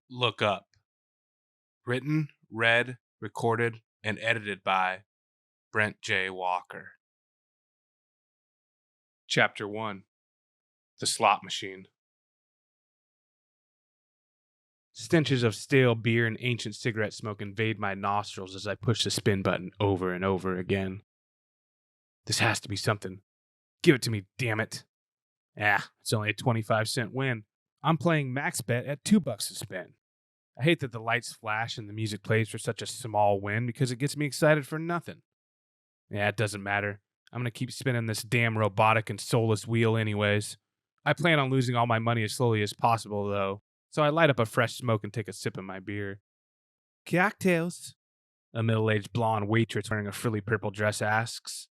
Look Up. Written, read, recorded, and edited by Brent J. Walker. Chapter 1. The Slot Machine. Stenches of stale beer and ancient cigarette smoke invade my nostrils as I push the spin button over and over again. This has to be something. Give it to me, damn it. It's only a 25-cent win. I'm playing max bet at $2 a spin. I hate that the lights flash and the music plays for such a small win because it gets me excited for nothing. It doesn't matter. I'm going to keep spinning this damn robotic and soulless wheel anyways. I plan on losing all my money as slowly as possible, though, so I light up a fresh smoke and take a sip of my beer. Cocktails? A middle-aged blonde waitress wearing a frilly purple dress asks.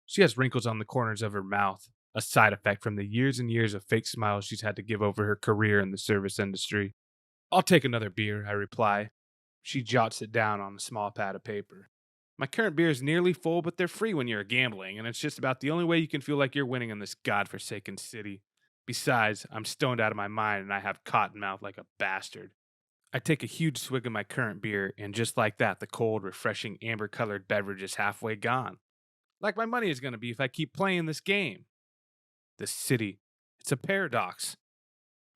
She has wrinkles on the corners of her mouth, a side effect from the years and years of fake smiles she's had to give over her career in the service industry. I'll take another beer, I reply. She jots it down on a small pad of paper. My current beer is nearly full, but they're free when you're gambling, and it's just about the only way you can feel like you're winning in this godforsaken city. Besides, I'm stoned out of my mind and I have cotton mouth like a bastard. I take a huge swig of my current beer, and just like that, the cold, refreshing, amber colored beverage is halfway gone. Like my money is going to be if I keep playing this game. This city, it's a paradox.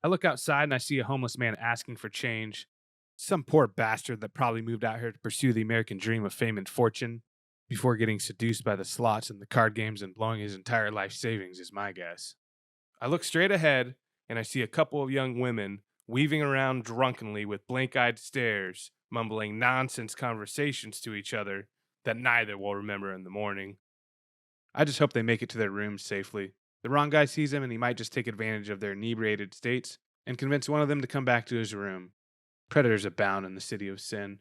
I look outside and I see a homeless man asking for change. Some poor bastard that probably moved out here to pursue the American dream of fame and fortune before getting seduced by the slots and the card games and blowing his entire life savings, is my guess. I look straight ahead and I see a couple of young women weaving around drunkenly with blank eyed stares, mumbling nonsense conversations to each other that neither will remember in the morning. I just hope they make it to their rooms safely. The wrong guy sees them and he might just take advantage of their inebriated states and convince one of them to come back to his room. Predators abound in the city of sin.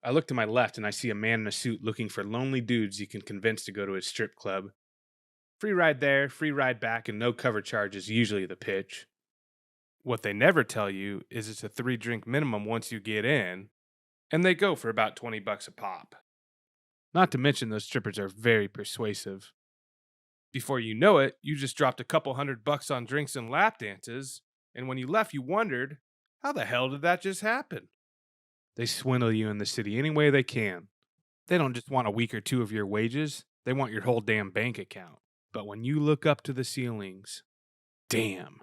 I look to my left and I see a man in a suit looking for lonely dudes he can convince to go to his strip club. Free ride there, free ride back, and no cover charge is usually the pitch. What they never tell you is it's a 3-drink minimum once you get in, and they go for about $20 a pop. Not to mention those strippers are very persuasive. Before you know it, you just dropped a couple $100 on drinks and lap dances, and when you left, you wondered, how the hell did that just happen? They swindle you in the city any way they can. They don't just want a week or two of your wages, they want your whole damn bank account. But when you look up to the ceilings, damn.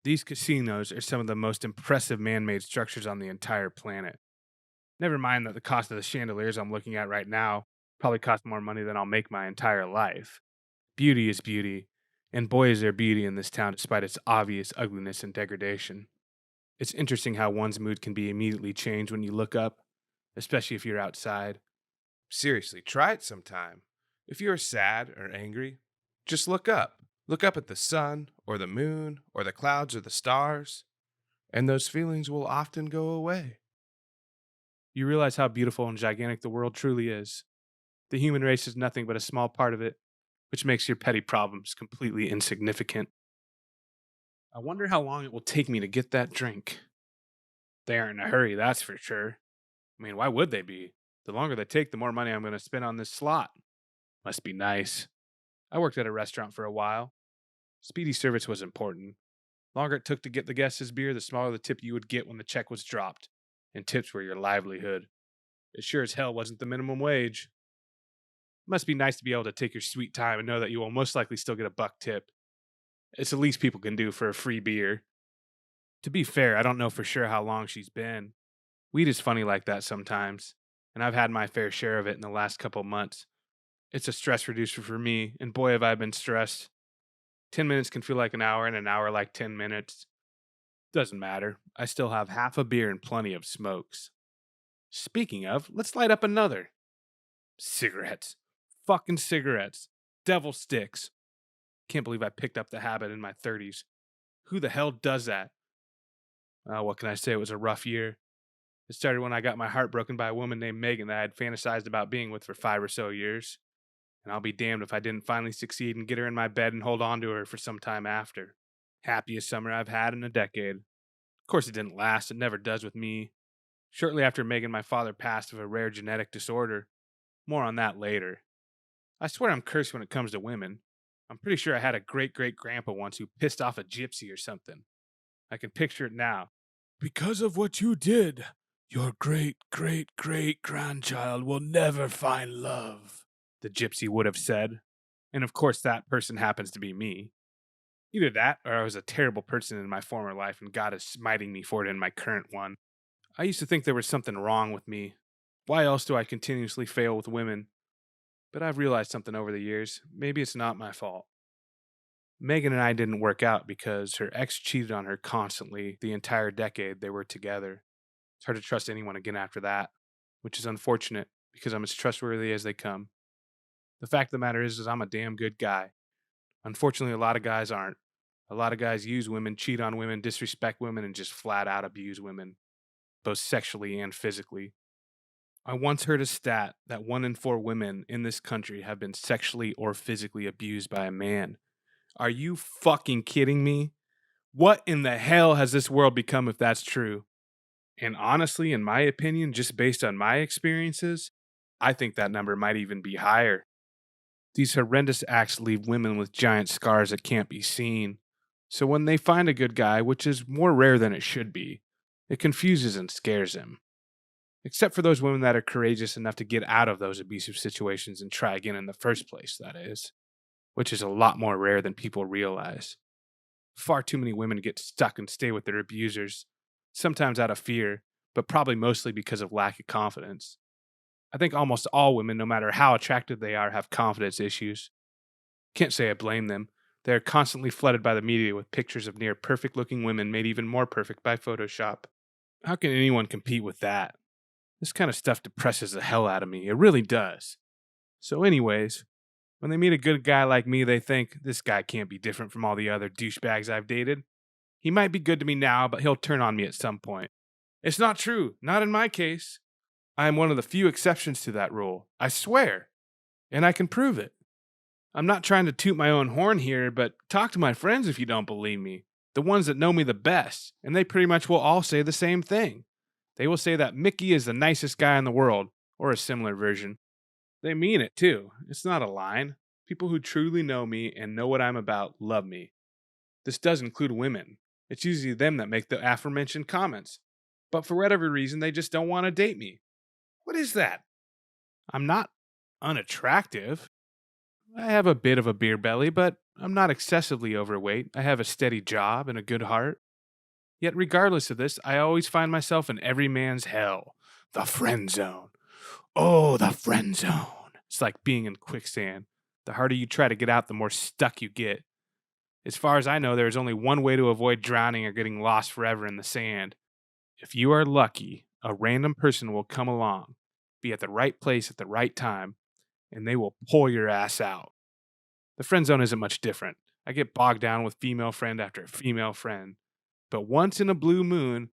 These casinos are some of the most impressive man made structures on the entire planet. Never mind that the cost of the chandeliers I'm looking at right now probably cost more money than I'll make my entire life. Beauty is beauty, and boy is there beauty in this town despite its obvious ugliness and degradation. It's interesting how one's mood can be immediately changed when you look up, especially if you're outside. Seriously, try it sometime. If you're sad or angry, just look up. Look up at the sun, or the moon, or the clouds, or the stars, and those feelings will often go away. You realize how beautiful and gigantic the world truly is. The human race is nothing but a small part of it, which makes your petty problems completely insignificant. I wonder how long it will take me to get that drink. They aren't in a hurry, that's for sure. I mean, why would they be? The longer they take, the more money I'm going to spend on this slot. Must be nice. I worked at a restaurant for a while. Speedy service was important. Longer it took to get the guests his beer, the smaller the tip you would get when the check was dropped. And tips were your livelihood. It sure as hell wasn't the minimum wage. It must be nice to be able to take your sweet time and know that you will most likely still get a buck tip. It's the least people can do for a free beer. To be fair, I don't know for sure how long she's been. Weed is funny like that sometimes, and I've had my fair share of it in the last couple months. It's a stress reducer for me, and boy, have I been stressed. 10 minutes can feel like an hour, and an hour like 10 minutes. Doesn't matter. I still have half a beer and plenty of smokes. Speaking of, let's light up another. Cigarettes. Fucking cigarettes. Devil sticks. Can't believe I picked up the habit in my 30s. Who the hell does that? What can I say? It was a rough year. It started when I got my heart broken by a woman named Megan that I had fantasized about being with for 5 or so years. And I'll be damned if I didn't finally succeed and get her in my bed and hold on to her for some time after. Happiest summer I've had in a decade. Of course, it didn't last. It never does with me. Shortly after Megan, my father passed of a rare genetic disorder. More on that later. I swear I'm cursed when it comes to women. I'm pretty sure I had a great great grandpa once who pissed off a gypsy or something. I can picture it now. Because of what you did, your great-great-great-grandchild will never find love, the gypsy would have said. And of course, that person happens to be me. Either that, or I was a terrible person in my former life and God is smiting me for it in my current one. I used to think there was something wrong with me. Why else do I continuously fail with women? But I've realized something over the years. Maybe it's not my fault. Megan and I didn't work out because her ex cheated on her constantly the entire decade they were together. It's hard to trust anyone again after that, which is unfortunate because I'm as trustworthy as they come. The fact of the matter is I'm a damn good guy. Unfortunately, a lot of guys aren't. A lot of guys use women, cheat on women, disrespect women, and just flat out abuse women, both sexually and physically. I once heard a stat that 1 in 4 women in this country have been sexually or physically abused by a man. Are you fucking kidding me? What in the hell has this world become if that's true? And honestly, in my opinion, just based on my experiences, I think that number might even be higher. These horrendous acts leave women with giant scars that can't be seen. So when they find a good guy, which is more rare than it should be, it confuses and scares them. Except for those women that are courageous enough to get out of those abusive situations and try again in the first place, that is, which is a lot more rare than people realize. Far too many women get stuck and stay with their abusers, sometimes out of fear, but probably mostly because of lack of confidence. I think almost all women, no matter how attractive they are, have confidence issues. Can't say I blame them. They are constantly flooded by the media with pictures of near perfect looking women made even more perfect by Photoshop. How can anyone compete with that? This kind of stuff depresses the hell out of me. It really does. So, anyways, when they meet a good guy like me, they think, this guy can't be different from all the other douchebags I've dated. He might be good to me now, but he'll turn on me at some point. It's not true. Not in my case. I am one of the few exceptions to that rule. I swear. And I can prove it. I'm not trying to toot my own horn here, but talk to my friends if you don't believe me. The ones that know me the best, and they pretty much will all say the same thing. They will say that Mickey is the nicest guy in the world, or a similar version. They mean it too. It's not a line. People who truly know me and know what I'm about love me. This does include women. It's usually them that make the aforementioned comments. But for whatever reason, they just don't want to date me. What is that? I'm not unattractive. I have a bit of a beer belly, but I'm not excessively overweight. I have a steady job and a good heart. Yet, regardless of this, I always find myself in every man's hell. The friend zone. Oh, the friend zone. It's like being in quicksand. The harder you try to get out, the more stuck you get. As far as I know, there is only one way to avoid drowning or getting lost forever in the sand. If you are lucky, a random person will come along, be at the right place at the right time, and they will pull your ass out. The friend zone isn't much different. I get bogged down with female friend after female friend. But once in a blue moon,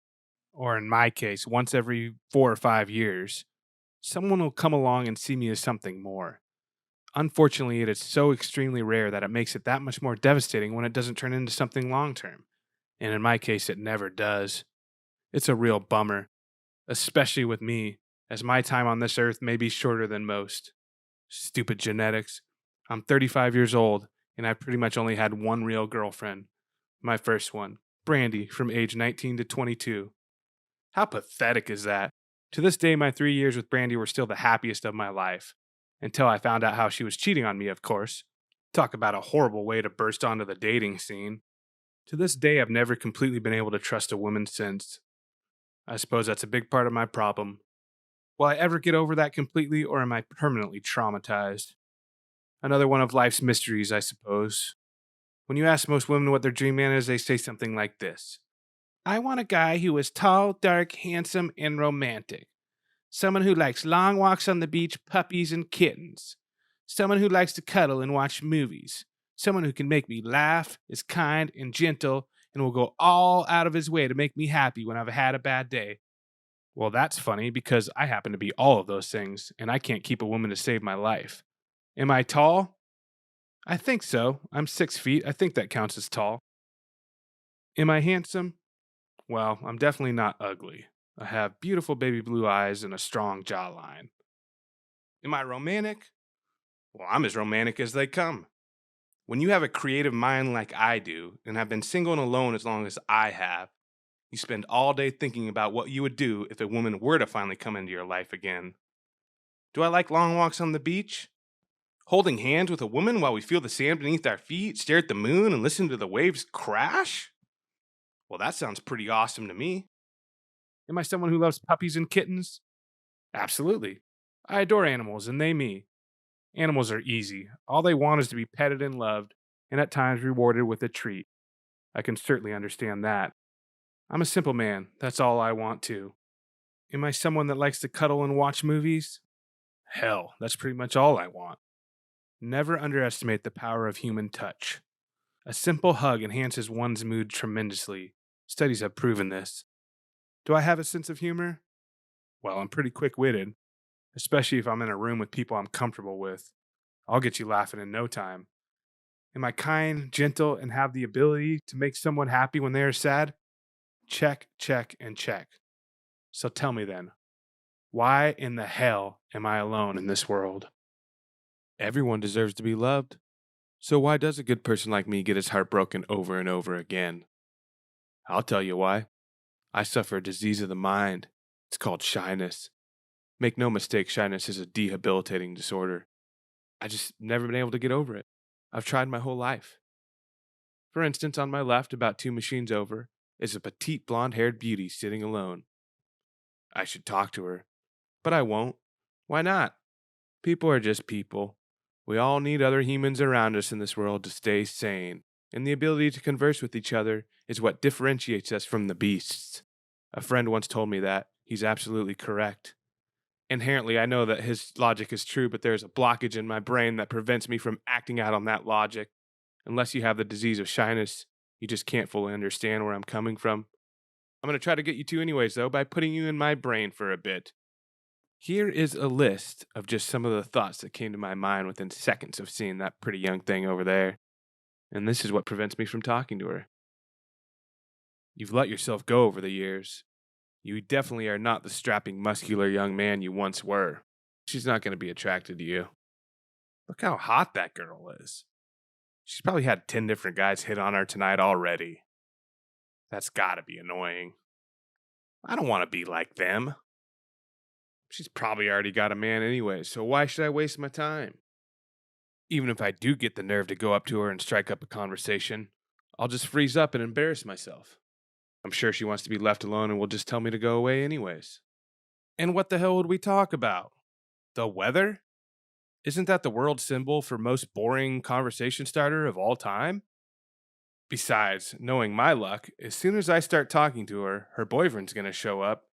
or in my case, once every 4 or 5 years, someone will come along and see me as something more. Unfortunately, it is so extremely rare that it makes it that much more devastating when it doesn't turn into something long term. And in my case, it never does. It's a real bummer, especially with me, as my time on this earth may be shorter than most. Stupid genetics. I'm 35 years old, and I've pretty much only had one real girlfriend. My first one, Brandy, from age 19 to 22. How pathetic is that? To this day, my 3 years with Brandy were still the happiest of my life. Until I found out how she was cheating on me, of course. Talk about a horrible way to burst onto the dating scene. To this day, I've never completely been able to trust a woman since. I suppose that's a big part of my problem. Will I ever get over that completely, or am I permanently traumatized? Another one of life's mysteries, I suppose. When you ask most women what their dream man is, they say something like this: I want a guy who is tall, dark, handsome, and romantic. Someone who likes long walks on the beach, puppies, and kittens. Someone who likes to cuddle and watch movies. Someone who can make me laugh, is kind and gentle, and will go all out of his way to make me happy when I've had a bad day. Well, that's funny because I happen to be all of those things, and I can't keep a woman to save my life. Am I tall? I think so. I'm 6 feet. I think that counts as tall. Am I handsome? Well, I'm definitely not ugly. I have beautiful baby blue eyes and a strong jawline. Am I romantic? Well, I'm as romantic as they come. When you have a creative mind like I do, and have been single and alone as long as I have, You spend all day thinking about what you would do if a woman were to finally come into your life again. Do I like long walks on the beach? Holding hands with a woman while we feel the sand beneath our feet, stare at the moon, and listen to the waves crash? Well, that sounds pretty awesome to me. Am I someone who loves puppies and kittens? Absolutely. I adore animals, and they me. Animals are easy. All they want is to be petted and loved, and at times rewarded with a treat. I can certainly understand that. I'm a simple man. That's all I want too. Am I someone that likes to cuddle and watch movies? Hell, that's pretty much all I want. Never underestimate the power of human touch. A simple hug enhances one's mood tremendously. Studies have proven this. Do I have a sense of humor? Well, I'm pretty quick witted, especially if I'm in a room with people I'm comfortable with. I'll get you laughing in no time. Am I kind, gentle, and have the ability to make someone happy when they are sad? Check, check, and check. So tell me then, why in the hell am I alone in this world? Everyone deserves to be loved. So why does a good person like me get his heart broken over and over again? I'll tell you why. I suffer a disease of the mind. It's called shyness. Make no mistake, shyness is a debilitating disorder. I just never been able to get over it. I've tried my whole life. For instance, on my left, about 2 machines over, is a petite blonde haired beauty sitting alone. I should talk to her, but I won't. Why not? People are just people. We all need other humans around us in this world to stay sane, and the ability to converse with each other is what differentiates us from the beasts. A friend once told me that. He's absolutely correct. Inherently, I know that his logic is true, but there's a blockage in my brain that prevents me from acting out on that logic. Unless you have the disease of shyness, you just can't fully understand where I'm coming from. I'm going to try to get you to anyways, though, by putting you in my brain for a bit. Here is a list of just some of the thoughts that came to my mind within seconds of seeing that pretty young thing over there. And this is what prevents me from talking to her. You've let yourself go over the years. You definitely are not the strapping, muscular young man you once were. She's not going to be attracted to you. Look how hot that girl is. She's probably had 10 different guys hit on her tonight already. That's gotta be annoying. I don't want to be like them. She's probably already got a man anyway, so why should I waste my time? Even if I do get the nerve to go up to her and strike up a conversation, I'll just freeze up and embarrass myself. I'm sure she wants to be left alone and will just tell me to go away anyways. And what the hell would we talk about? The weather? Isn't that the world symbol for most boring conversation starter of all time? Besides, knowing my luck, as soon as I start talking to her, her boyfriend's gonna show up,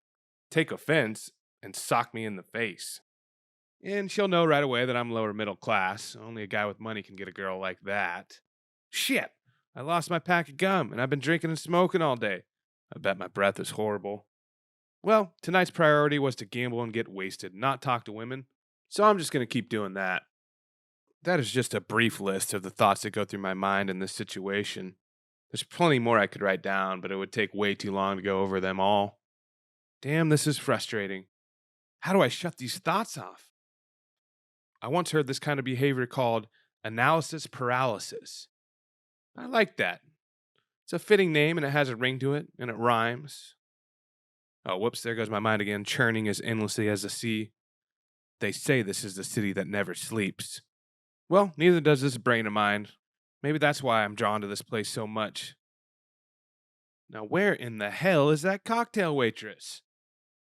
take offense, and sock me in the face. And she'll know right away that I'm lower middle class. Only a guy with money can get a girl like that. Shit! I lost my pack of gum, and I've been drinking and smoking all day. I bet my breath is horrible. Well, tonight's priority was to gamble and get wasted, not talk to women. So I'm just gonna keep doing that. That is just a brief list of the thoughts that go through my mind in this situation. There's plenty more I could write down, but it would take way too long to go over them all. Damn, this is frustrating. How do I shut these thoughts off? I once heard this kind of behavior called analysis paralysis. I like that. It's a fitting name and it has a ring to it and it rhymes. Oh, whoops, there goes my mind again, churning as endlessly as the sea. They say this is the city that never sleeps. Well, neither does this brain of mine. Maybe that's why I'm drawn to this place so much. Now, where in the hell is that cocktail waitress?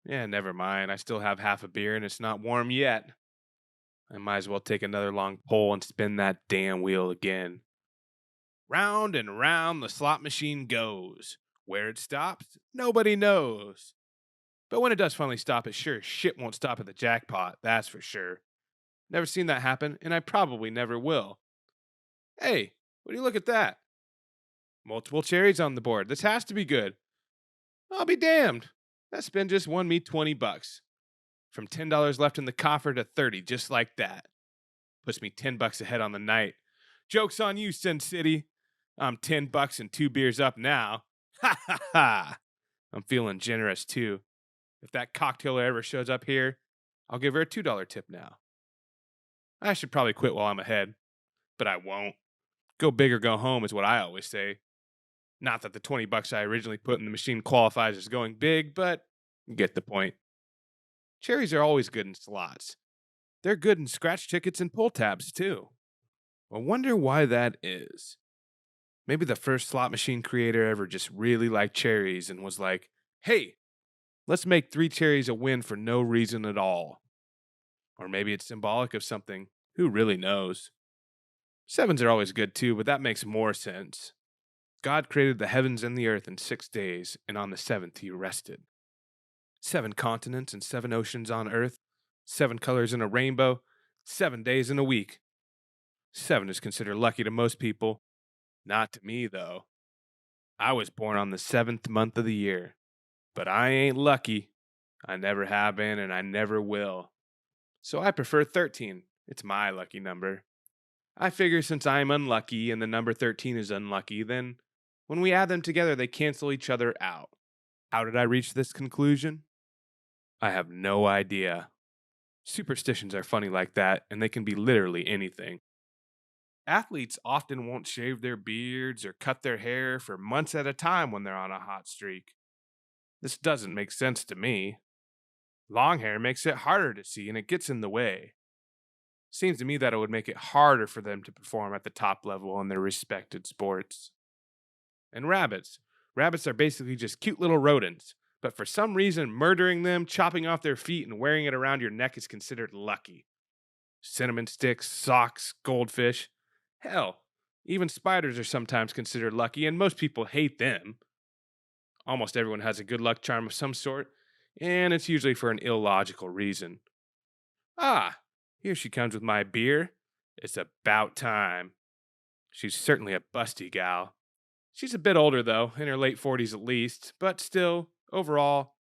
Yeah, never mind. I still have half a beer and it's not warm yet. I might as well take another long pull and spin that damn wheel again. Round and round the slot machine goes. Where it stops, nobody knows. But when it does finally stop, it sure as shit won't stop at the jackpot, that's for sure. Never seen that happen, and I probably never will. Hey, would you look at that? Multiple cherries on the board. This has to be good. I'll be damned. That spin just won me $20. From $10 left in the coffer to 30, just like that. Puts me $10 ahead on the night. Joke's on you, Sin City. I'm $10 and 2 beers up now. Ha ha ha. I'm feeling generous too. If that cocktailer ever shows up here, I'll give her a $2 tip now. I should probably quit while I'm ahead, but I won't. Go big or go home is what I always say. Not that the 20 bucks I originally put in the machine qualifies as going big, but you get the point. Cherries are always good in slots. They're good in scratch tickets and pull tabs, too. I wonder why that is. Maybe the first slot machine creator ever just really liked cherries and was like, hey, let's make 3 cherries a win for no reason at all. Or maybe it's symbolic of something. Who really knows? Sevens are always good too, but that makes more sense. God created the heavens and the earth in 6 days, and on the seventh he rested. 7 continents and 7 oceans on earth, 7 colors in a rainbow, 7 days in a week. 7 is considered lucky to most people. Not to me, though. I was born on the 7th month of the year, but I ain't lucky. I never have been, and I never will. So I prefer 13. It's my lucky number. I figure since I'm unlucky and the number 13 is unlucky, then when we add them together, they cancel each other out. How did I reach this conclusion? I have no idea. Superstitions are funny like that, and they can be literally anything. Athletes often won't shave their beards or cut their hair for months at a time when they're on a hot streak. This doesn't make sense to me. Long hair makes it harder to see and it gets in the way. Seems to me that it would make it harder for them to perform at the top level in their respected sports. And rabbits. Rabbits are basically just cute little rodents, but for some reason, murdering them, chopping off their feet, and wearing it around your neck is considered lucky. Cinnamon sticks, socks, goldfish. Hell, even spiders are sometimes considered lucky, and most people hate them. Almost everyone has a good luck charm of some sort, and it's usually for an illogical reason. Ah, here she comes with my beer. It's about time. She's certainly a busty gal. She's a bit older, though, in her late 40s at least, but still, overall,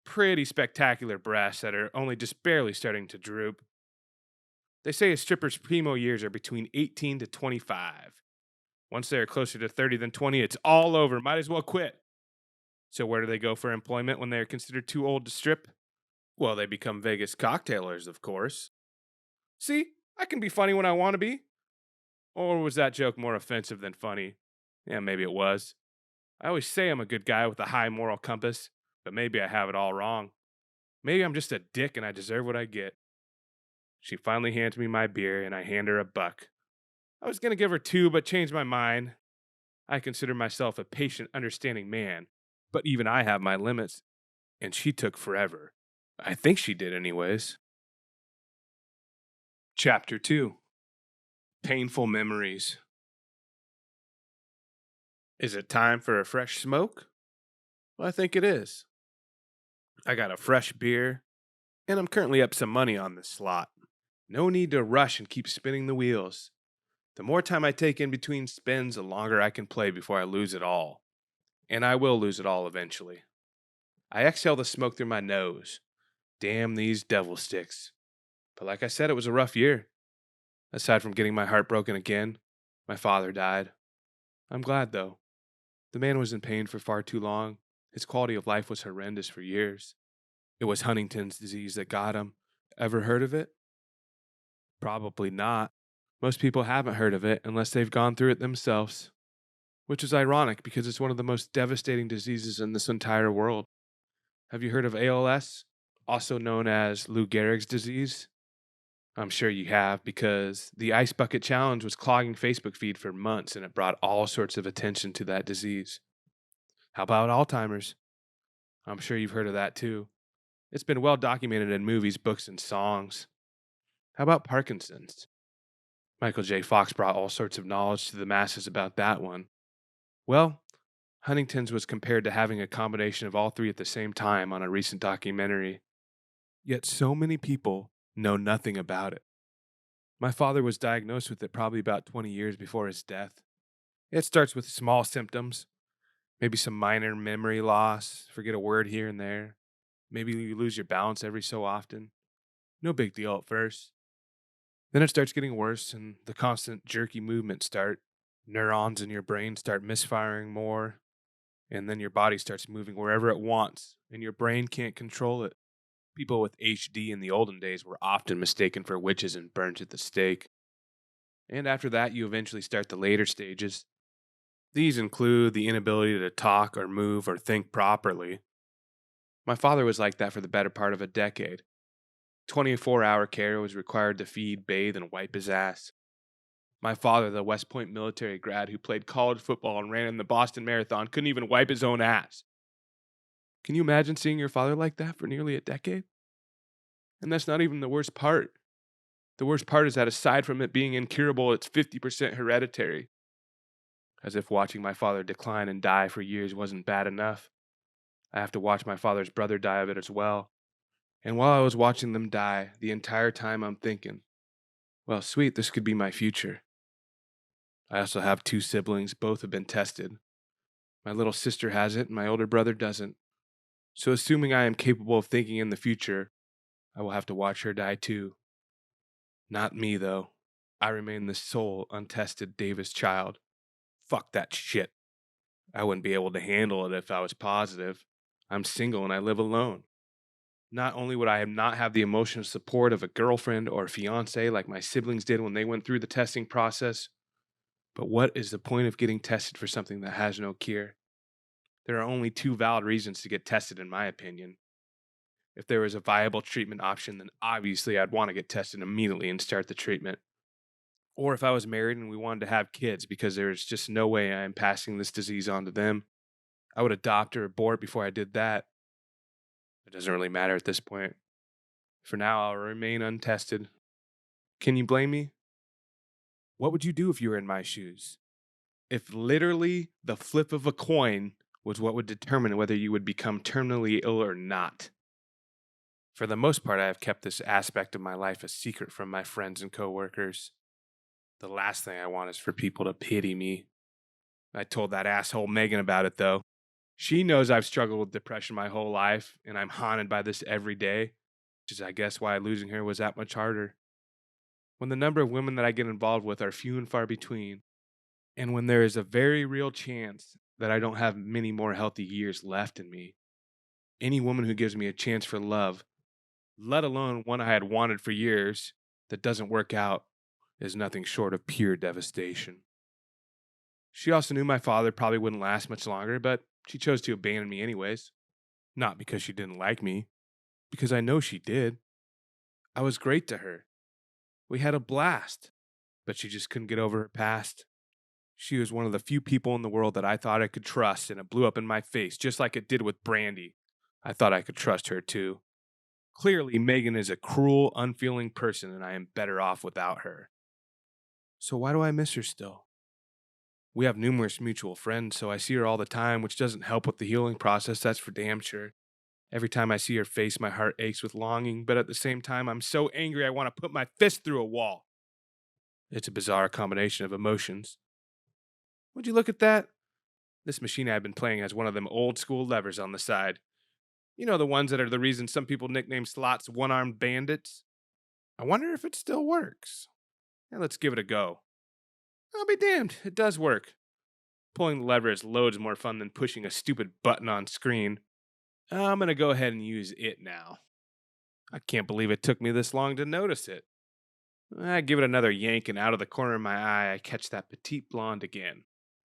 pretty spectacular breasts that are only just barely starting to droop. They say a stripper's primo years are between 18 to 25. Once they are closer to 30 than 20, it's all over. Might as well quit. So, where do they go for employment when they are considered too old to strip? Well, they become Vegas cocktailers, of course. See, I can be funny when I want to be. Or was that joke more offensive than funny? Yeah, maybe it was. I always say I'm a good guy with a high moral compass, but maybe I have it all wrong. Maybe I'm just a dick and I deserve what I get. She finally hands me my beer and I hand her $1. I was going to give her 2, but changed my mind. I consider myself a patient, understanding man, but even I have my limits, and she took forever. I think she did, anyways. Chapter 2: Painful Memories. Is it time for a fresh smoke? Well, I think it is. I got a fresh beer, and I'm currently up some money on this slot. No need to rush and keep spinning the wheels. The more time I take in between spins, the longer I can play before I lose it all. And I will lose it all eventually. I exhale the smoke through my nose. Damn these devil sticks. But like I said, it was a rough year. Aside from getting my heart broken again, my father died. I'm glad, though. The man was in pain for far too long. His quality of life was horrendous for years. It was Huntington's disease that got him. Ever heard of it? Probably not. Most people haven't heard of it unless they've gone through it themselves. Which is ironic because it's one of the most devastating diseases in this entire world. Have you heard of ALS, also known as Lou Gehrig's disease? I'm sure you have because the Ice Bucket Challenge was clogging Facebook feed for months and it brought all sorts of attention to that disease. How about Alzheimer's? I'm sure you've heard of that too. It's been well documented in movies, books, and songs. How about Parkinson's? Michael J. Fox brought all sorts of knowledge to the masses about that one. Well, Huntington's was compared to having a combination of all three at the same time on a recent documentary. Yet so many people know nothing about it. My father was diagnosed with it probably about 20 years before his death. It starts with small symptoms, maybe some minor memory loss, forget a word here and there. Maybe you lose your balance every so often. No big deal at first. Then it starts getting worse and the constant jerky movements start. Neurons in your brain start misfiring more, and then your body starts moving wherever it wants, and your brain can't control it. People with HD in the olden days were often mistaken for witches and burnt at the stake. And after that, you eventually start the later stages. These include the inability to talk or move or think properly. My father was like that for the better part of a decade. 24-hour care was required to feed, bathe, and wipe his ass. My father, the West Point military grad who played college football and ran in the Boston Marathon, couldn't even wipe his own ass. Can you imagine seeing your father like that for nearly a decade? And that's not even the worst part. The worst part is that aside from it being incurable, it's 50% hereditary. As if watching my father decline and die for years wasn't bad enough, I have to watch my father's brother die of it as well. And while I was watching them die, the entire time I'm thinking, well, sweet, this could be my future. I also have two siblings, both have been tested. My little sister has it, and my older brother doesn't. So, assuming I am capable of thinking in the future, I will have to watch her die too. Not me, though. I remain the sole untested Davis child. Fuck that shit. I wouldn't be able to handle it if I was positive. I'm single and I live alone. Not only would I not have the emotional support of a girlfriend or a fiance like my siblings did when they went through the testing process, but what is the point of getting tested for something that has no cure? There are only two valid reasons to get tested, in my opinion. If there was a viable treatment option, then obviously I'd want to get tested immediately and start the treatment. Or if I was married and we wanted to have kids because there's just no way I am passing this disease on to them, I would adopt or abort before I did that. It doesn't really matter at this point. For now, I'll remain untested. Can you blame me? What would you do if you were in my shoes? If literally the flip of a coin was what would determine whether you would become terminally ill or not. For the most part, I have kept this aspect of my life a secret from my friends and coworkers. The last thing I want is for people to pity me. I told that asshole Megan about it, though. She knows I've struggled with depression my whole life, and I'm haunted by this every day, which is, I guess, why losing her was that much harder. When the number of women that I get involved with are few and far between, and when there is a very real chance that I don't have many more healthy years left in me, any woman who gives me a chance for love, let alone one I had wanted for years, that doesn't work out, is nothing short of pure devastation. She also knew my father probably wouldn't last much longer, but she chose to abandon me anyways. Not because she didn't like me, because I know she did. I was great to her. We had a blast, but she just couldn't get over her past. She was one of the few people in the world that I thought I could trust, and it blew up in my face, just like it did with Brandy. I thought I could trust her too. Clearly, Megan is a cruel, unfeeling person, and I am better off without her. So why do I miss her still? We have numerous mutual friends, so I see her all the time, which doesn't help with the healing process, that's for damn sure. Every time I see her face, my heart aches with longing, but at the same time, I'm so angry I want to put my fist through a wall. It's a bizarre combination of emotions. Would you look at that? This machine I've been playing has one of them old school levers on the side. You know, the ones that are the reason some people nickname slots one-armed bandits? I wonder if it still works. Yeah, let's give it a go. I'll be damned, it does work. Pulling the lever is loads more fun than pushing a stupid button on screen. I'm gonna go ahead and use it now. I can't believe it took me this long to notice it. I give it another yank, and out of the corner of my eye, I catch that petite blonde again.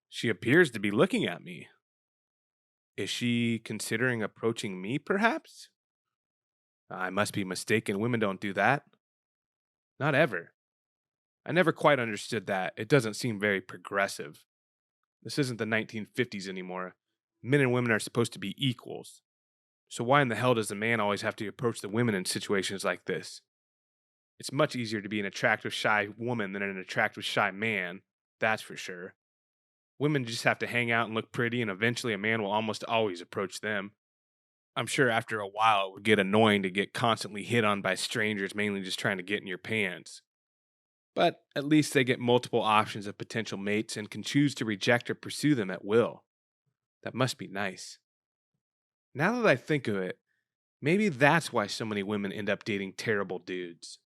She appears to be looking at me. Is she considering approaching me, perhaps? I must be mistaken. Women don't do that. Not ever. I never quite understood that. It doesn't seem very progressive. This isn't the 1950s anymore. Men and women are supposed to be equals. So why in the hell does the man always have to approach the women in situations like this? It's much easier to be an attractive, shy woman than an attractive, shy man, that's for sure. Women just have to hang out and look pretty, and eventually a man will almost always approach them. I'm sure after a while it would get annoying to get constantly hit on by strangers, mainly just trying to get in your pants. But at least they get multiple options of potential mates and can choose to reject or pursue them at will. That must be nice. Now that I think of it, maybe that's why so many women end up dating terrible dudes.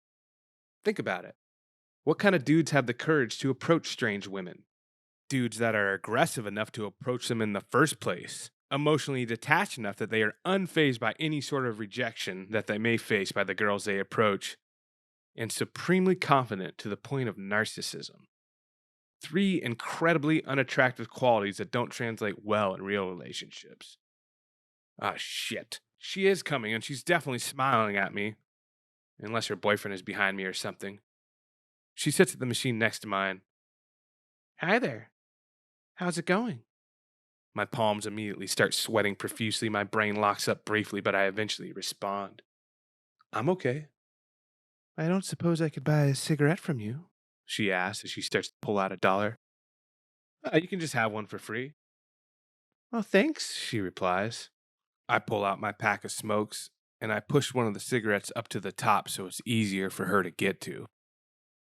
Think about it. What kind of dudes have the courage to approach strange women? Dudes that are aggressive enough to approach them in the first place, emotionally detached enough that they are unfazed by any sort of rejection that they may face by the girls they approach, and supremely confident to the point of narcissism. Three incredibly unattractive qualities that don't translate well in real relationships. Ah, shit. She is coming and she's definitely smiling at me, unless her boyfriend is behind me or something. She sits at the machine next to mine. Hi there. How's it going? My palms immediately start sweating profusely. My brain locks up briefly, but I eventually respond. I'm okay. I don't suppose I could buy a cigarette from you, she asks as she starts to pull out $1. You can just have one for free. Oh, thanks, she replies. I pull out my pack of smokes and I push one of the cigarettes up to the top so it's easier for her to get to.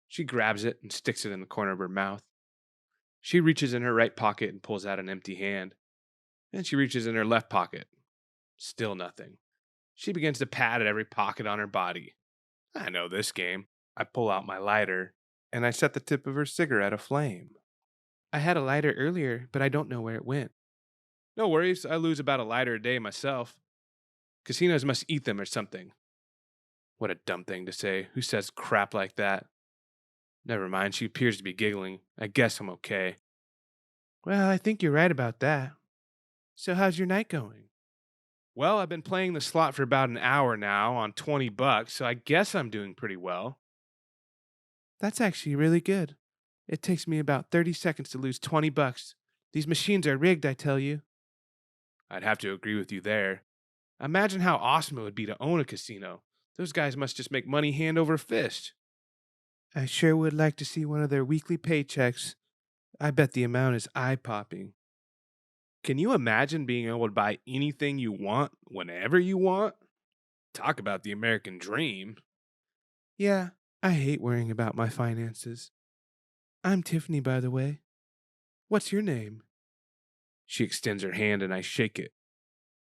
She grabs it and sticks it in the corner of her mouth. She reaches in her right pocket and pulls out an empty hand. Then she reaches in her left pocket. Still nothing. She begins to pat at every pocket on her body. I know this game. I pull out my lighter and I set the tip of her cigarette aflame. I had a lighter earlier, but I don't know where it went. No worries, I lose about a lighter a day myself. Casinos must eat them or something. What a dumb thing to say. Who says crap like that? Never mind, she appears to be giggling. I guess I'm okay. Well, I think you're right about that. So, how's your night going? Well, I've been playing the slot for about an hour now on $20, so I guess I'm doing pretty well. That's actually really good. It takes me about 30 seconds to lose $20. These machines are rigged, I tell you. I'd have to agree with you there. Imagine how awesome it would be to own a casino. Those guys must just make money hand over fist. I sure would like to see one of their weekly paychecks. I bet the amount is eye popping. Can you imagine being able to buy anything you want whenever you want? Talk about the American dream. Yeah, I hate worrying about my finances. I'm Tiffany, by the way. What's your name? She extends her hand and I shake it.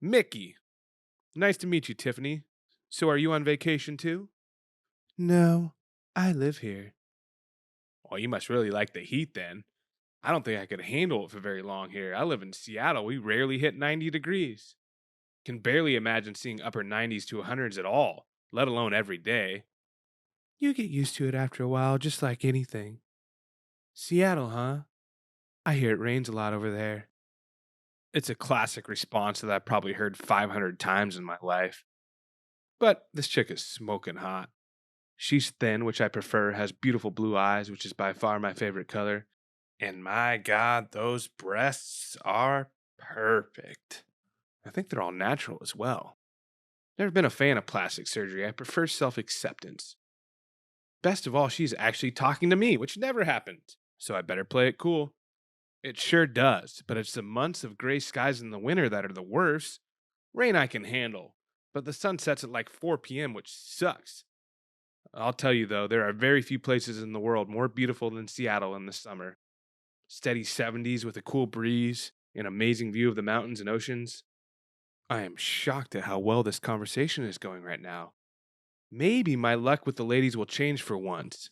Mickey. Nice to meet you, Tiffany. So are you on vacation too? No, I live here. Well, you must really like the heat then. I don't think I could handle it for very long here. I live in Seattle. We rarely hit 90 degrees. Can barely imagine seeing upper 90s to 100s at all, let alone every day. You get used to it after a while, just like anything. Seattle, huh? I hear it rains a lot over there. It's a classic response that I've probably heard 500 times in my life. But this chick is smoking hot. She's thin, which I prefer, has beautiful blue eyes, which is by far my favorite color. And my God, those breasts are perfect. I think they're all natural as well. Never been a fan of plastic surgery. I prefer self acceptance. Best of all, she's actually talking to me, which never happens. So I better play it cool. It sure does, but it's the months of gray skies in the winter that are the worst. Rain I can handle, but the sun sets at like 4 p.m., which sucks. I'll tell you though, there are very few places in the world more beautiful than Seattle in the summer. Steady 70s with a cool breeze, an amazing view of the mountains and oceans. I am shocked at how well this conversation is going right now. Maybe my luck with the ladies will change for once.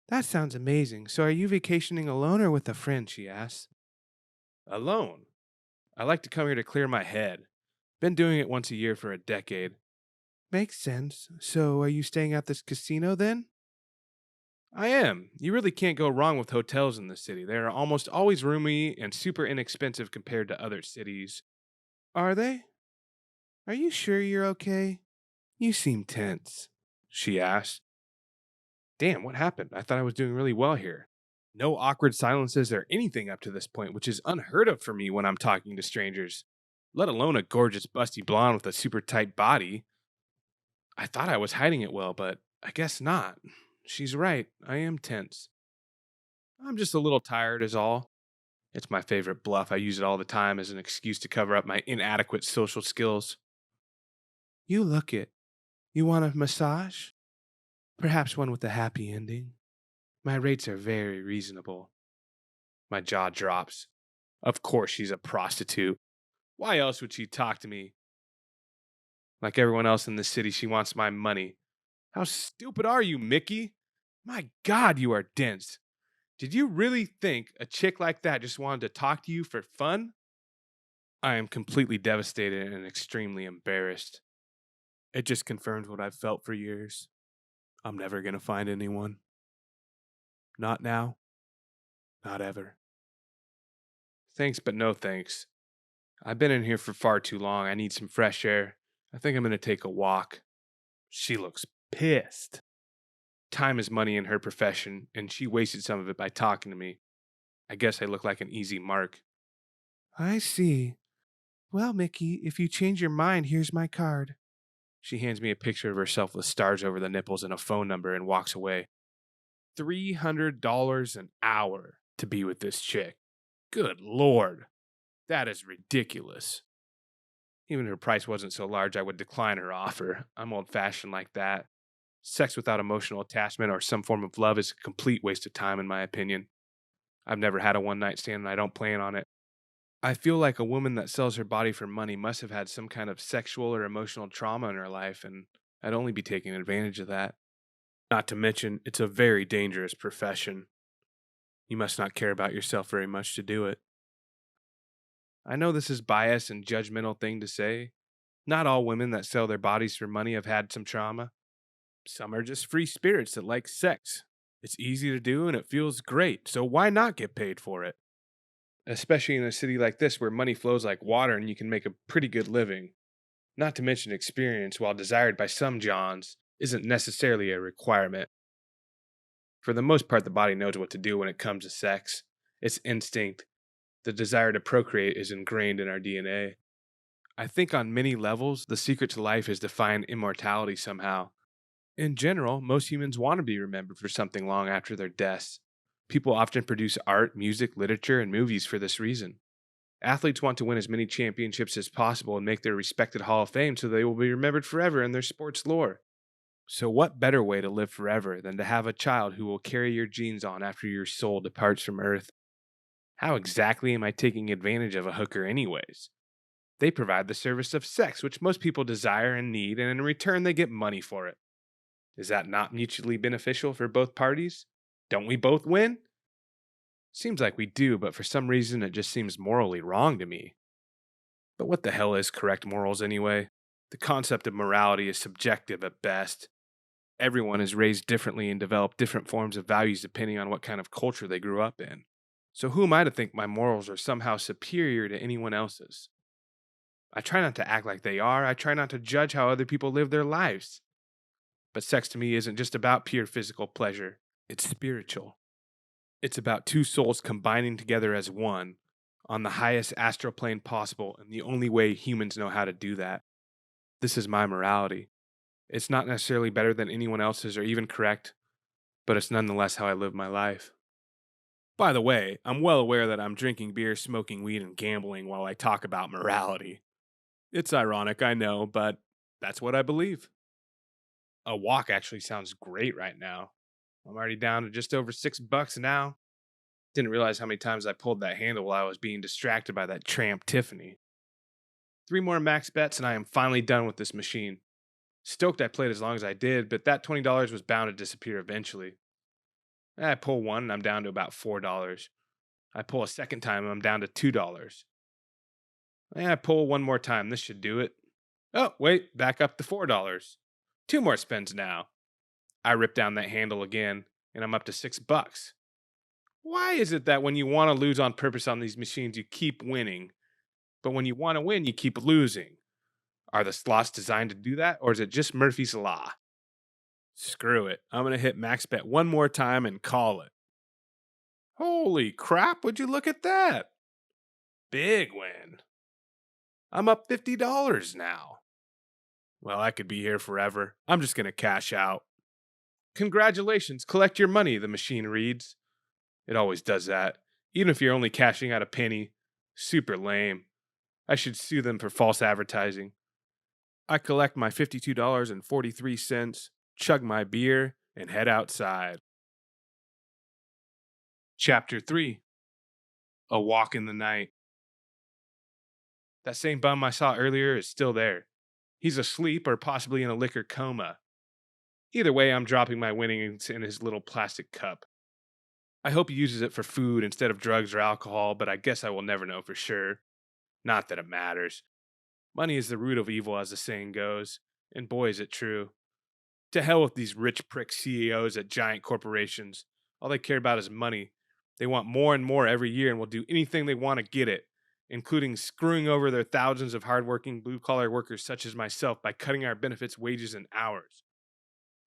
That sounds amazing. So are you vacationing alone or with a friend? She asks. Alone. I like to come here to clear my head. Been doing it once a year for a decade. Makes sense. So are you staying at this casino then? I am. You really can't go wrong with hotels in the city. They are almost always roomy and super inexpensive compared to other cities. Are they? Are you sure you're okay? You seem tense, she asked. Damn, what happened? I thought I was doing really well here. No awkward silences or anything up to this point, which is unheard of for me when I'm talking to strangers, let alone a gorgeous, busty blonde with a super tight body. I thought I was hiding it well, but I guess not. She's right. I am tense. I'm just a little tired, is all. It's my favorite bluff. I use it all the time as an excuse to cover up my inadequate social skills. You look it. You want a massage? Perhaps one with a happy ending. My rates are very reasonable. My jaw drops. Of course she's a prostitute. Why else would she talk to me? Like everyone else in this city, she wants my money. How stupid are you, Mickey? My God, you are dense. Did you really think a chick like that just wanted to talk to you for fun? I am completely devastated and extremely embarrassed. It just confirms what I've felt for years. I'm never going to find anyone. Not now. Not ever. Thanks, but no thanks. I've been in here for far too long. I need some fresh air. I think I'm going to take a walk. She looks pissed. Time is money in her profession, and she wasted some of it by talking to me. I guess I look like an easy mark. I see. Well, Mickey, if you change your mind, here's my card. She hands me a picture of herself with stars over the nipples and a phone number and walks away. $300 an hour to be with this chick. Good Lord. That is ridiculous. Even if her price wasn't so large, I would decline her offer. I'm old fashioned like that. Sex without emotional attachment or some form of love is a complete waste of time, in my opinion. I've never had a one night stand and I don't plan on it. I feel like a woman that sells her body for money must have had some kind of sexual or emotional trauma in her life, and I'd only be taking advantage of that. Not to mention, it's a very dangerous profession. You must not care about yourself very much to do it. I know this is biased and judgmental thing to say. Not all women that sell their bodies for money have had some trauma. Some are just free spirits that like sex. It's easy to do and it feels great, so why not get paid for it? Especially in a city like this where money flows like water and you can make a pretty good living. Not to mention experience, while desired by some Johns, isn't necessarily a requirement. For the most part, the body knows what to do when it comes to sex. It's instinct. The desire to procreate is ingrained in our DNA. I think on many levels, the secret to life is to find immortality somehow. In general, most humans want to be remembered for something long after their deaths. People often produce art, music, literature, and movies for this reason. Athletes want to win as many championships as possible and make their respected Hall of Fame so they will be remembered forever in their sports lore. So, what better way to live forever than to have a child who will carry your genes on after your soul departs from Earth? How exactly am I taking advantage of a hooker, anyways? They provide the service of sex, which most people desire and need, and in return, they get money for it. Is that not mutually beneficial for both parties? Don't we both win? Seems like we do, but for some reason it just seems morally wrong to me. But what the hell is correct morals anyway? The concept of morality is subjective at best. Everyone is raised differently and develop different forms of values depending on what kind of culture they grew up in. So who am I to think my morals are somehow superior to anyone else's? I try not to act like they are. I try not to judge how other people live their lives. But sex to me isn't just about pure physical pleasure, it's spiritual. It's about two souls combining together as one on the highest astral plane possible, and the only way humans know how to do that. This is my morality. It's not necessarily better than anyone else's or even correct, but it's nonetheless how I live my life. By the way, I'm well aware that I'm drinking beer, smoking weed, and gambling while I talk about morality. It's ironic, I know, but that's what I believe. A walk actually sounds great right now. I'm already down to just over $6 now. Didn't realize how many times I pulled that handle while I was being distracted by that tramp Tiffany. 3 more max bets and I am finally done with this machine. Stoked I played as long as I did, but that $20 was bound to disappear eventually. I pull one and I'm down to about $4. I pull a second time and I'm down to $2. I pull one more time. This should do it. Oh, wait, back up to $4. 2 more spins now. I rip down that handle again and I'm up to $6. Why is it that when you want to lose on purpose on these machines, you keep winning, but when you want to win, you keep losing? Are the slots designed to do that, or is it just Murphy's Law? Screw it. I'm going to hit max bet one more time and call it. Holy crap, would you look at that? Big win. I'm up $50 now. Well, I could be here forever. I'm just going to cash out. Congratulations, collect your money, the machine reads. It always does that, even if you're only cashing out a penny. Super lame. I should sue them for false advertising. I collect my $52.43, chug my beer, and head outside. Chapter 3. A Walk in the Night. That same bum I saw earlier is still there. He's asleep or possibly in a liquor coma. Either way, I'm dropping my winnings in his little plastic cup. I hope he uses it for food instead of drugs or alcohol, but I guess I will never know for sure. Not that it matters. Money is the root of evil, as the saying goes, and boy is it true. To hell with these rich prick CEOs at giant corporations. All they care about is money. They want more and more every year and will do anything they want to get it, including screwing over their thousands of hardworking blue collar workers such as myself by cutting our benefits, wages, and hours.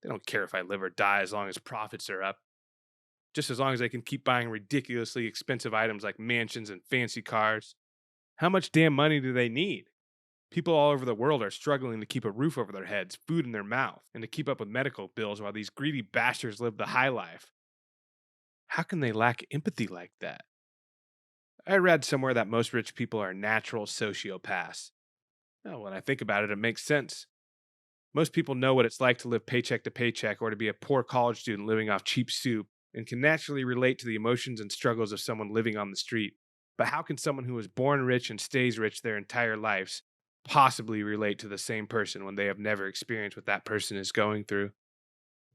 They don't care if I live or die as long as profits are up, just as long as they can keep buying ridiculously expensive items like mansions and fancy cars. How much damn money do they need? People all over the world are struggling to keep a roof over their heads, food in their mouth, and to keep up with medical bills while these greedy bastards live the high life. How can they lack empathy like that? I read somewhere that most rich people are natural sociopaths. Well, when I think about it, it makes sense. Most people know what it's like to live paycheck to paycheck or to be a poor college student living off cheap soup and can naturally relate to the emotions and struggles of someone living on the street. But how can someone who was born rich and stays rich their entire lives possibly relate to the same person when they have never experienced what that person is going through?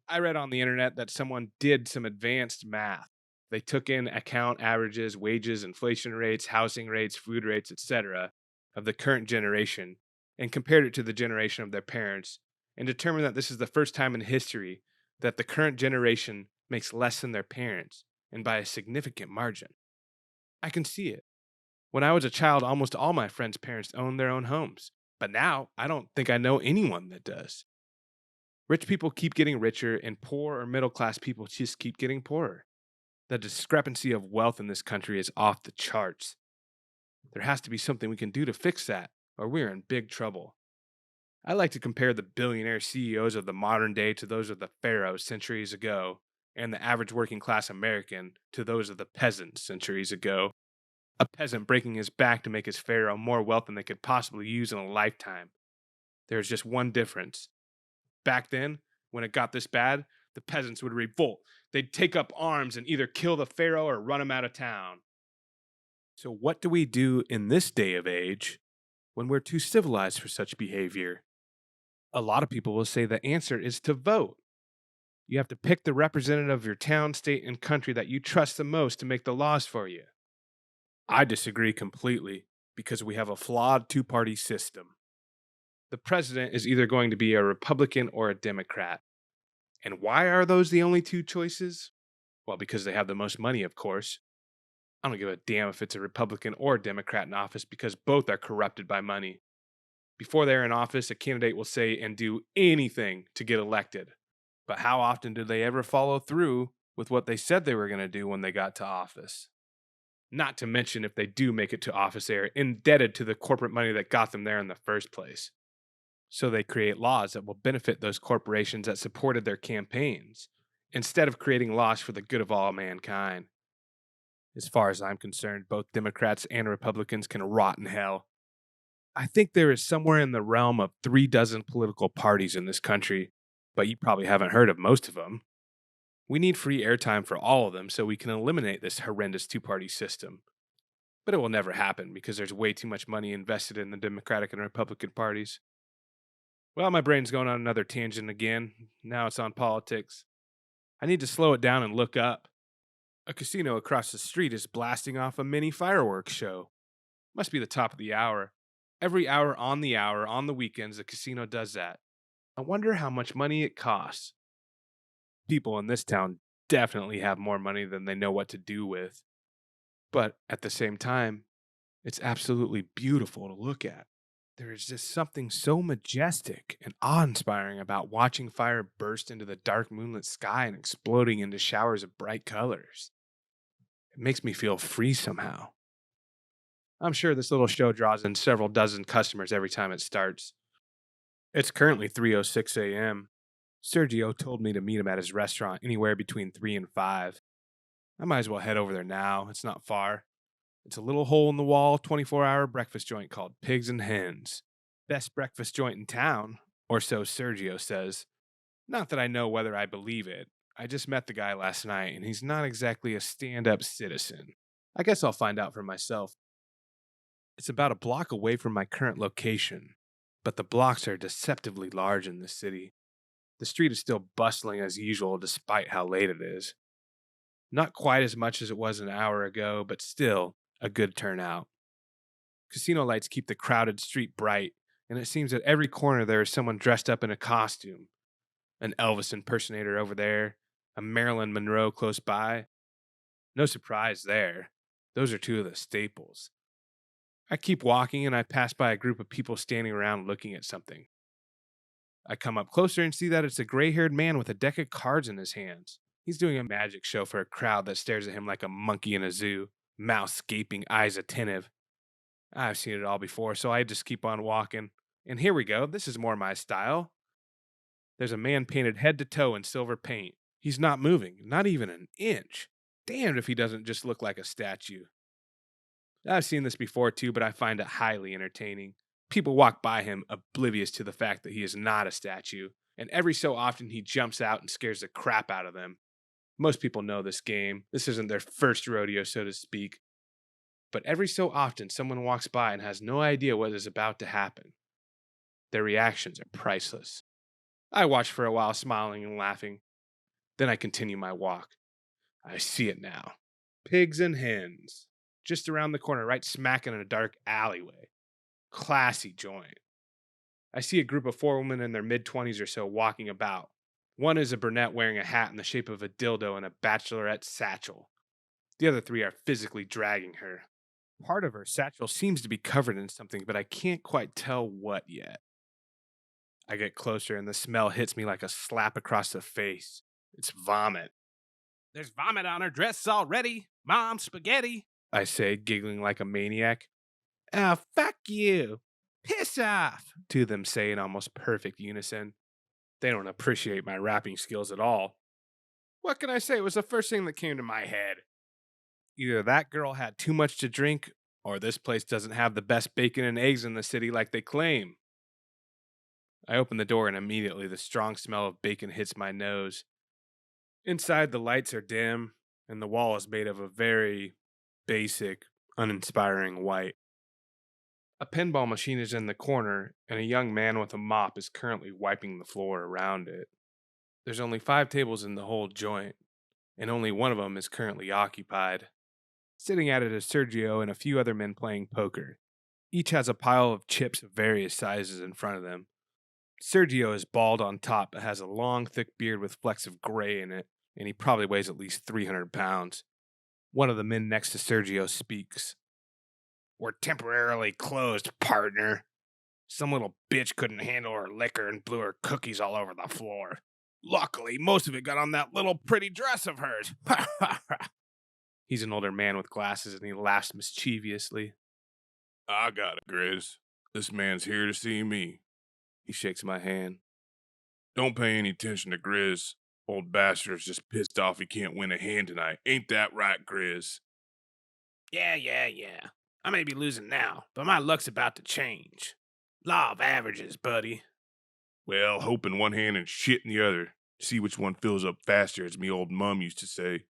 I read on the internet that someone did some advanced math. They took in account averages, wages, inflation rates, housing rates, food rates, etc., of the current generation and compared it to the generation of their parents and determined that this is the first time in history that the current generation makes less than their parents and by a significant margin. I can see it. When I was a child, almost all my friends' parents owned their own homes. But now, I don't think I know anyone that does. Rich people keep getting richer, and poor or middle class people just keep getting poorer. The discrepancy of wealth in this country is off the charts. There has to be something we can do to fix that, or we're in big trouble. I like to compare the billionaire CEOs of the modern day to those of the pharaohs centuries ago, and the average working class American to those of the peasants centuries ago. A peasant breaking his back to make his pharaoh more wealth than they could possibly use in a lifetime. There is just one difference. Back then, when it got this bad, the peasants would revolt. They'd take up arms and either kill the pharaoh or run him out of town. So, what do we do in this day of age when we're too civilized for such behavior? A lot of people will say the answer is to vote. You have to pick the representative of your town, state, and country that you trust the most to make the laws for you. I disagree completely because we have a flawed two-party system. The president is either going to be a Republican or a Democrat. And why are those the only two choices? Well, because they have the most money, of course. I don't give a damn if it's a Republican or a Democrat in office because both are corrupted by money. Before they're in office, a candidate will say and do anything to get elected. But how often do they ever follow through with what they said they were going to do when they got to office? Not to mention, if they do make it to office, they are indebted to the corporate money that got them there in the first place. So they create laws that will benefit those corporations that supported their campaigns, instead of creating laws for the good of all mankind. As far as I'm concerned, both Democrats and Republicans can rot in hell. I think there is somewhere in the realm of 3 dozen political parties in this country, but you probably haven't heard of most of them. We need free airtime for all of them so we can eliminate this horrendous two-party system. But it will never happen because there's way too much money invested in the Democratic and Republican parties. Well, my brain's going on another tangent again. Now it's on politics. I need to slow it down and look up. A casino across the street is blasting off a mini fireworks show. Must be the top of the hour. Every hour on the weekends, the casino does that. I wonder how much money it costs. People in this town definitely have more money than they know what to do with. But at the same time, it's absolutely beautiful to look at. There is just something so majestic and awe inspiring about watching fire burst into the dark moonlit sky and exploding into showers of bright colors. It makes me feel free somehow. I'm sure this little show draws in several dozen customers every time it starts. It's currently 3:06 a.m. Sergio told me to meet him at his restaurant anywhere between 3 and 5. I might as well head over there now. It's not far. It's a little hole in the wall 24-hour breakfast joint called Pigs and Hens. Best breakfast joint in town, or so Sergio says. Not that I know whether I believe it. I just met the guy last night and he's not exactly a stand-up citizen. I guess I'll find out for myself. It's about a block away from my current location, but the blocks are deceptively large in this city. The street is still bustling as usual despite how late it is. Not quite as much as it was an hour ago, but still a good turnout. Casino lights keep the crowded street bright, and it seems at every corner there is someone dressed up in a costume. An Elvis impersonator over there, a Marilyn Monroe close by. No surprise there. Those are two of the staples. I keep walking and I pass by a group of people standing around looking at something. I come up closer and see that it's a gray haired man with a deck of cards in his hands. He's doing a magic show for a crowd that stares at him like a monkey in a zoo, mouth gaping, eyes attentive. I've seen it all before, so I just keep on walking. And here we go. This is more my style. There's a man painted head to toe in silver paint. He's not moving, not even an inch. Damned if he doesn't just look like a statue. I've seen this before too, but I find it highly entertaining. People walk by him oblivious to the fact that he is not a statue, and every so often he jumps out and scares the crap out of them. Most people know this game. This isn't their first rodeo, so to speak. But every so often, someone walks by and has no idea what is about to happen. Their reactions are priceless. I watch for a while, smiling and laughing. Then I continue my walk. I see it now. Pigs and hens. Just around the corner, right smack in a dark alleyway. Classy joint. I see a group of 4 women in their mid-20s or so walking about. One is a brunette wearing a hat in the shape of a dildo and a bachelorette satchel. The other 3 are physically dragging her. Part of her satchel seems to be covered in something, but I can't quite tell what yet. I get closer and the smell hits me like a slap across the face. It's vomit. There's vomit on her dress already. Mom, spaghetti, I say, giggling like a maniac. Oh, fuck you. Piss off, 2 of them say in almost perfect unison. They don't appreciate my rapping skills at all. What can I say? It was the first thing that came to my head. Either that girl had too much to drink, or this place doesn't have the best bacon and eggs in the city like they claim. I open the door and immediately the strong smell of bacon hits my nose. Inside, the lights are dim, and the wall is made of a very basic, uninspiring white. A pinball machine is in the corner, and a young man with a mop is currently wiping the floor around it. There's only 5 tables in the whole joint, and only one of them is currently occupied. Sitting at it is Sergio and a few other men playing poker. Each has a pile of chips of various sizes in front of them. Sergio is bald on top but has a long, thick beard with flecks of gray in it, and he probably weighs at least 300 pounds. One of the men next to Sergio speaks. We're temporarily closed, partner. Some little bitch couldn't handle her liquor and blew her cookies all over the floor. Luckily, most of it got on that little pretty dress of hers. He's an older man with glasses and he laughs mischievously. I got it, Grizz. This man's here to see me. He shakes my hand. Don't pay any attention to Grizz. Old bastard's just pissed off he can't win a hand tonight. Ain't that right, Grizz? Yeah. I may be losing now, but my luck's about to change. Law of averages, buddy. Well, hope in one hand and shit in the other. See which one fills up faster, as me old mum used to say.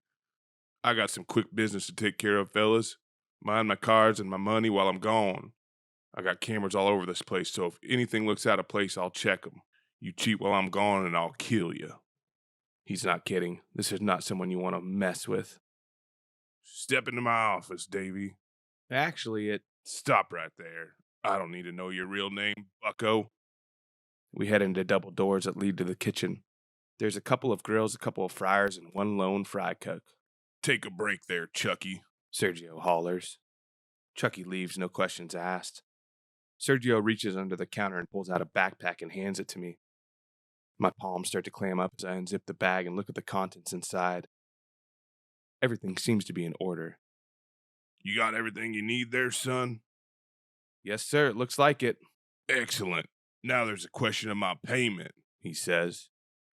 I got some quick business to take care of, fellas. Mind my cards and my money while I'm gone. I got cameras all over this place, so if anything looks out of place, I'll check 'em. You cheat while I'm gone and I'll kill you. He's not kidding. This is not someone you want to mess with. Step into my office, Davy. Actually, Stop right there. I don't need to know your real name, bucko. We head into double doors that lead to the kitchen. There's a couple of grills, a couple of fryers, and one lone fry cook. Take a break there, Chucky. Sergio hollers. Chucky leaves, no questions asked. Sergio reaches under the counter and pulls out a backpack and hands it to me. My palms start to clam up as I unzip the bag and look at the contents inside. Everything seems to be in order. You got everything you need there, son? Yes, sir, it looks like it. Excellent. Now there's a question of my payment, he says.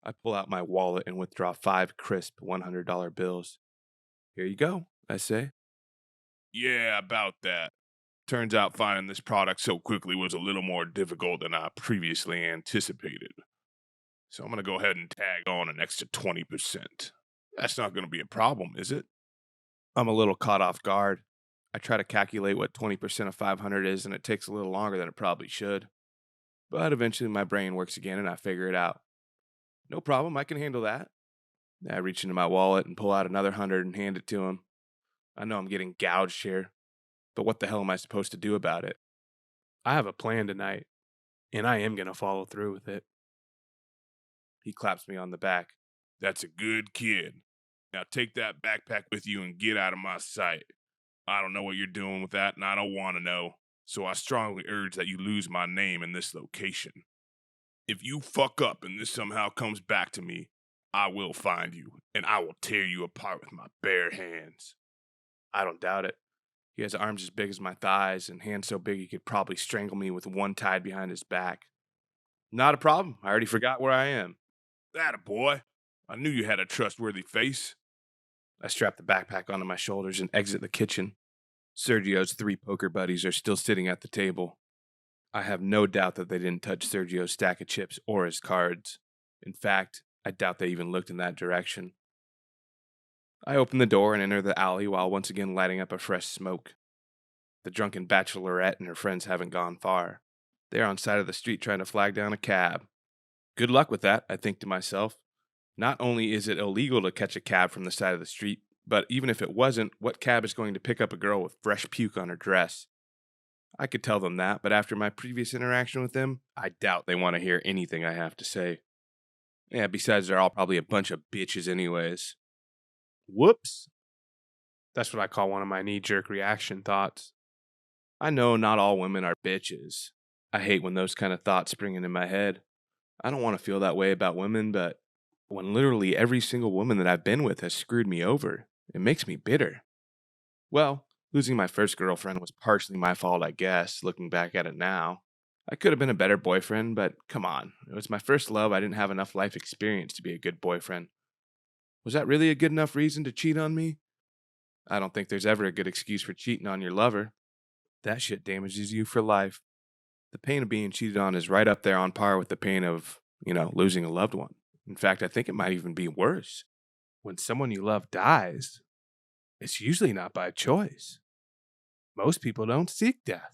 I pull out my wallet and withdraw 5 crisp $100 bills. Here you go, I say. Yeah, about that. Turns out finding this product so quickly was a little more difficult than I previously anticipated. So I'm going to go ahead and tag on an extra 20%. That's not going to be a problem, is it? I'm a little caught off guard. I try to calculate what 20% of 500 is, and it takes a little longer than it probably should. But eventually my brain works again and I figure it out. No problem, I can handle that. I reach into my wallet and pull out another 100 and hand it to him. I know I'm getting gouged here, but what the hell am I supposed to do about it? I have a plan tonight, and I am going to follow through with it. He claps me on the back. That's a good kid. Now take that backpack with you and get out of my sight. I don't know what you're doing with that, and I don't want to know. So I strongly urge that you lose my name in this location. If you fuck up and this somehow comes back to me, I will find you, and I will tear you apart with my bare hands. I don't doubt it. He has arms as big as my thighs and hands so big he could probably strangle me with one tied behind his back. Not a problem. I already forgot where I am. That a boy. I knew you had a trustworthy face. I strap the backpack onto my shoulders and exit the kitchen. Sergio's 3 poker buddies are still sitting at the table. I have no doubt that they didn't touch Sergio's stack of chips or his cards. In fact, I doubt they even looked in that direction. I open the door and enter the alley while once again lighting up a fresh smoke. The drunken bachelorette and her friends haven't gone far. They are on side of the street trying to flag down a cab. Good luck with that, I think to myself. Not only is it illegal to catch a cab from the side of the street, but even if it wasn't, what cab is going to pick up a girl with fresh puke on her dress? I could tell them that, but after my previous interaction with them, I doubt they want to hear anything I have to say. Yeah, besides, they're all probably a bunch of bitches anyways. Whoops. That's what I call one of my knee-jerk reaction thoughts. I know not all women are bitches. I hate when those kind of thoughts spring into my head. I don't want to feel that way about women, but when literally every single woman that I've been with has screwed me over, it makes me bitter. Well, losing my first girlfriend was partially my fault, I guess, looking back at it now. I could have been a better boyfriend, but come on. It was my first love. I didn't have enough life experience to be a good boyfriend. Was that really a good enough reason to cheat on me? I don't think there's ever a good excuse for cheating on your lover. That shit damages you for life. The pain of being cheated on is right up there on par with the pain of, losing a loved one. In fact, I think it might even be worse. When someone you love dies, it's usually not by choice. Most people don't seek death.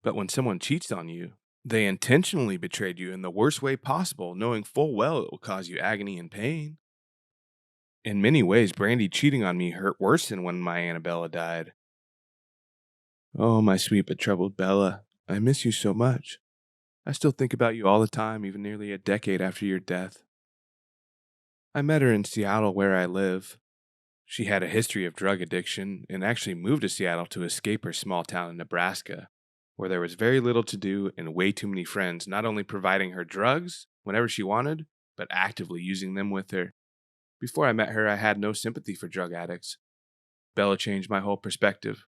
But when someone cheats on you, they intentionally betrayed you in the worst way possible, knowing full well it will cause you agony and pain. In many ways, Brandy cheating on me hurt worse than when my Annabella died. Oh, my sweet but troubled Bella, I miss you so much. I still think about you all the time, even nearly a decade after your death. I met her in Seattle where I live. She had a history of drug addiction and actually moved to Seattle to escape her small town in Nebraska, where there was very little to do and way too many friends, not only providing her drugs whenever she wanted, but actively using them with her. Before I met her, I had no sympathy for drug addicts. Bella changed my whole perspective.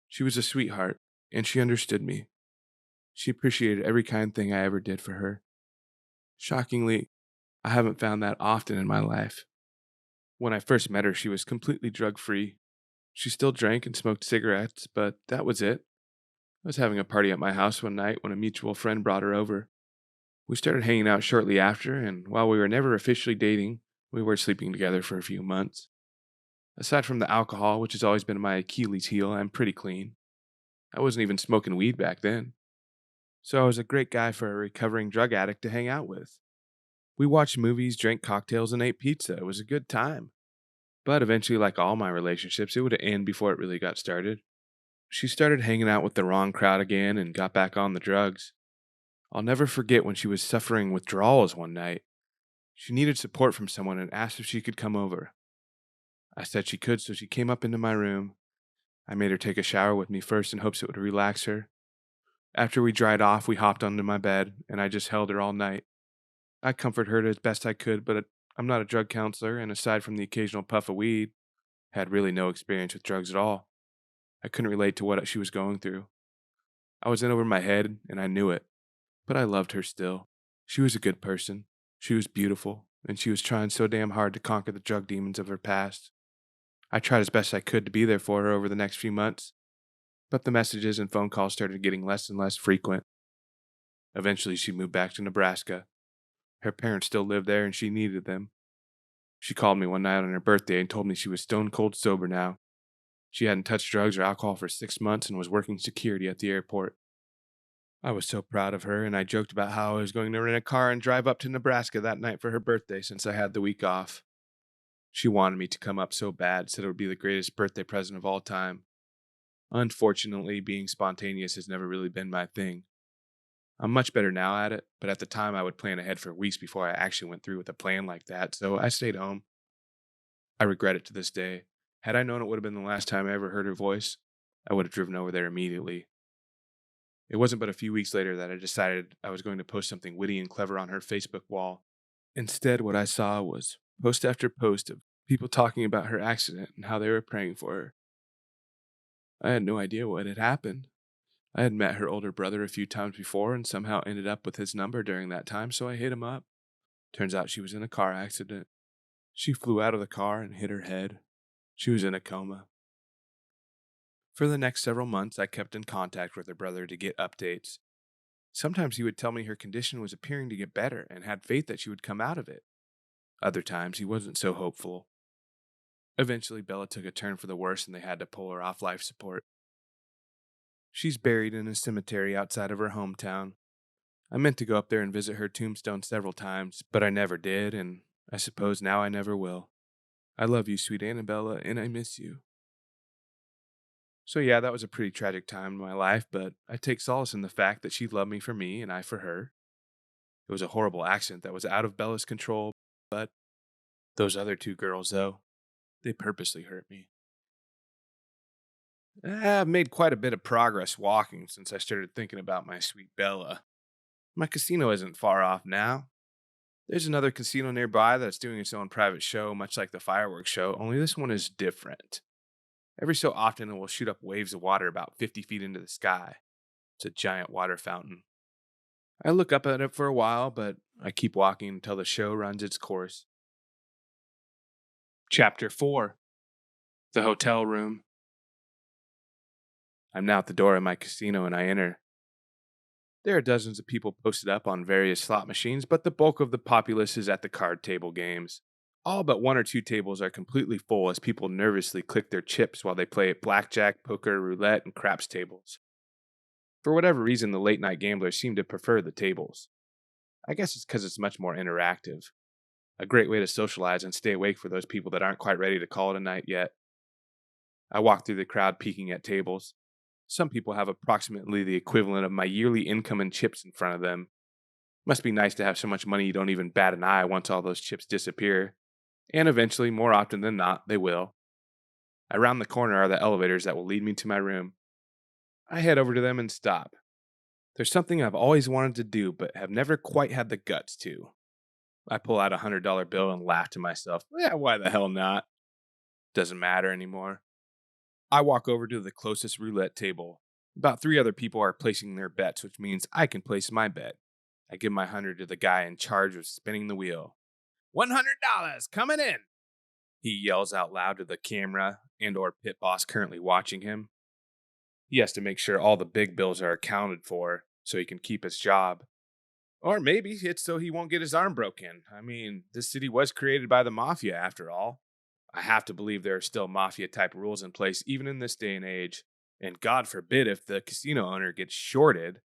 She was a sweetheart, and she understood me. She appreciated every kind thing I ever did for her. Shockingly, I haven't found that often in my life. When I first met her, she was completely drug-free. She still drank and smoked cigarettes, but that was it. I was having a party at my house one night when a mutual friend brought her over. We started hanging out shortly after, and while we were never officially dating, we were sleeping together for a few months. Aside from the alcohol, which has always been my Achilles heel, I'm pretty clean. I wasn't even smoking weed back then. So I was a great guy for a recovering drug addict to hang out with. We watched movies, drank cocktails, and ate pizza. It was a good time. But eventually, like all my relationships, it would end before it really got started. She started hanging out with the wrong crowd again and got back on the drugs. I'll never forget when she was suffering withdrawals one night. She needed support from someone and asked if she could come over. I said she could, so she came up into my room. I made her take a shower with me first in hopes it would relax her. After we dried off, we hopped onto my bed, and I just held her all night. I comforted her as best I could, but I'm not a drug counselor, and aside from the occasional puff of weed, had really no experience with drugs at all. I couldn't relate to what she was going through. I was in over my head, and I knew it. But I loved her still. She was a good person. She was beautiful, and she was trying so damn hard to conquer the drug demons of her past. I tried as best I could to be there for her over the next few months, but the messages and phone calls started getting less and less frequent. Eventually, she moved back to Nebraska. Her parents still lived there, and she needed them. She called me one night on her birthday and told me she was stone cold sober now. She hadn't touched drugs or alcohol for 6 months and was working security at the airport. I was so proud of her, and I joked about how I was going to rent a car and drive up to Nebraska that night for her birthday since I had the week off. She wanted me to come up so bad, said it would be the greatest birthday present of all time. Unfortunately, being spontaneous has never really been my thing. I'm much better now at it, but at the time I would plan ahead for weeks before I actually went through with a plan like that, so I stayed home. I regret it to this day. Had I known it would have been the last time I ever heard her voice, I would have driven over there immediately. It wasn't but a few weeks later that I decided I was going to post something witty and clever on her Facebook wall. Instead, what I saw was post after post of people talking about her accident and how they were praying for her. I had no idea what had happened. I had met her older brother a few times before and somehow ended up with his number during that time, so I hit him up. Turns out she was in a car accident. She flew out of the car and hit her head. She was in a coma. For the next several months, I kept in contact with her brother to get updates. Sometimes he would tell me her condition was appearing to get better and had faith that she would come out of it. Other times, he wasn't so hopeful. Eventually, Bella took a turn for the worse and they had to pull her off life support. She's buried in a cemetery outside of her hometown. I meant to go up there and visit her tombstone several times, but I never did, and I suppose now I never will. I love you, sweet Annabella, and I miss you. So yeah, that was a pretty tragic time in my life, but I take solace in the fact that she loved me for me and I for her. It was a horrible accident that was out of Bella's control, but those other two girls, though, they purposely hurt me. I've made quite a bit of progress walking since I started thinking about my sweet Bella. My casino isn't far off now. There's another casino nearby that's doing its own private show, much like the fireworks show, only this one is different. Every so often, it will shoot up waves of water about 50 feet into the sky. It's a giant water fountain. I look up at it for a while, but I keep walking until the show runs its course. Chapter 4. The Hotel Room. I'm now at the door of my casino and I enter. There are dozens of people posted up on various slot machines, but the bulk of the populace is at the card table games. All but one or two tables are completely full as people nervously click their chips while they play at blackjack, poker, roulette, and craps tables. For whatever reason, the late night gamblers seem to prefer the tables. I guess it's because it's much more interactive. A great way to socialize and stay awake for those people that aren't quite ready to call it a night yet. I walk through the crowd peeking at tables. Some people have approximately the equivalent of my yearly income in chips in front of them. Must be nice to have so much money you don't even bat an eye once all those chips disappear. And eventually, more often than not, they will. Around the corner are the elevators that will lead me to my room. I head over to them and stop. There's something I've always wanted to do, but have never quite had the guts to. I pull out a $100 bill and laugh to myself. Yeah, why the hell not? Doesn't matter anymore. I walk over to the closest roulette table. About 3 other people are placing their bets, which means I can place my bet. I give my 100 to the guy in charge of spinning the wheel. $100 coming in! He yells out loud to the camera and or pit boss currently watching him. He has to make sure all the big bills are accounted for so he can keep his job. Or maybe it's so he won't get his arm broken. I mean, this city was created by the mafia after all. I have to believe there are still mafia-type rules in place even in this day and age. And God forbid if the casino owner gets shorted.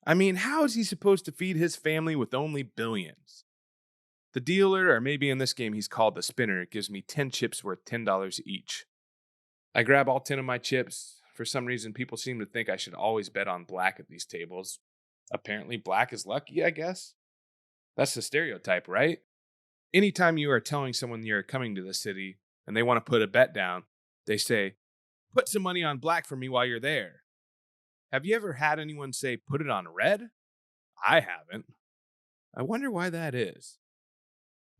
I mean, how is he supposed to feed his family with only billions? The dealer, or maybe in this game he's called the spinner, gives me 10 chips worth $10 each. I grab all 10 of my chips. For some reason, people seem to think I should always bet on black at these tables. Apparently, black is lucky, I guess. That's the stereotype, right? Anytime you are telling someone you're coming to the city and they want to put a bet down, they say, put some money on black for me while you're there. Have you ever had anyone say, put it on red? I haven't. I wonder why that is.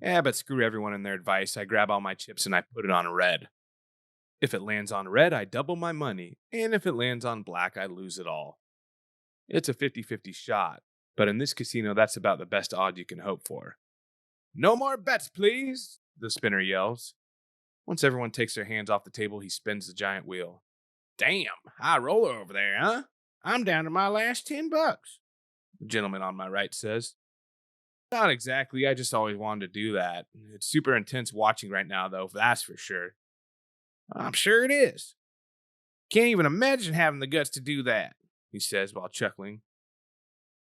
Yeah, but screw everyone and their advice. I grab all my chips and I put it on red. If it lands on red, I double my money. And if it lands on black, I lose it all. It's a 50-50 shot. But in this casino, that's about the best odds you can hope for. No more bets, please, the spinner yells. Once everyone takes their hands off the table, he spins the giant wheel. Damn, high roller over there, huh? I'm down to my last $10, the gentleman on my right says. Not exactly, I just always wanted to do that. It's super intense watching right now, though, that's for sure. I'm sure it is. Can't even imagine having the guts to do that, he says while chuckling.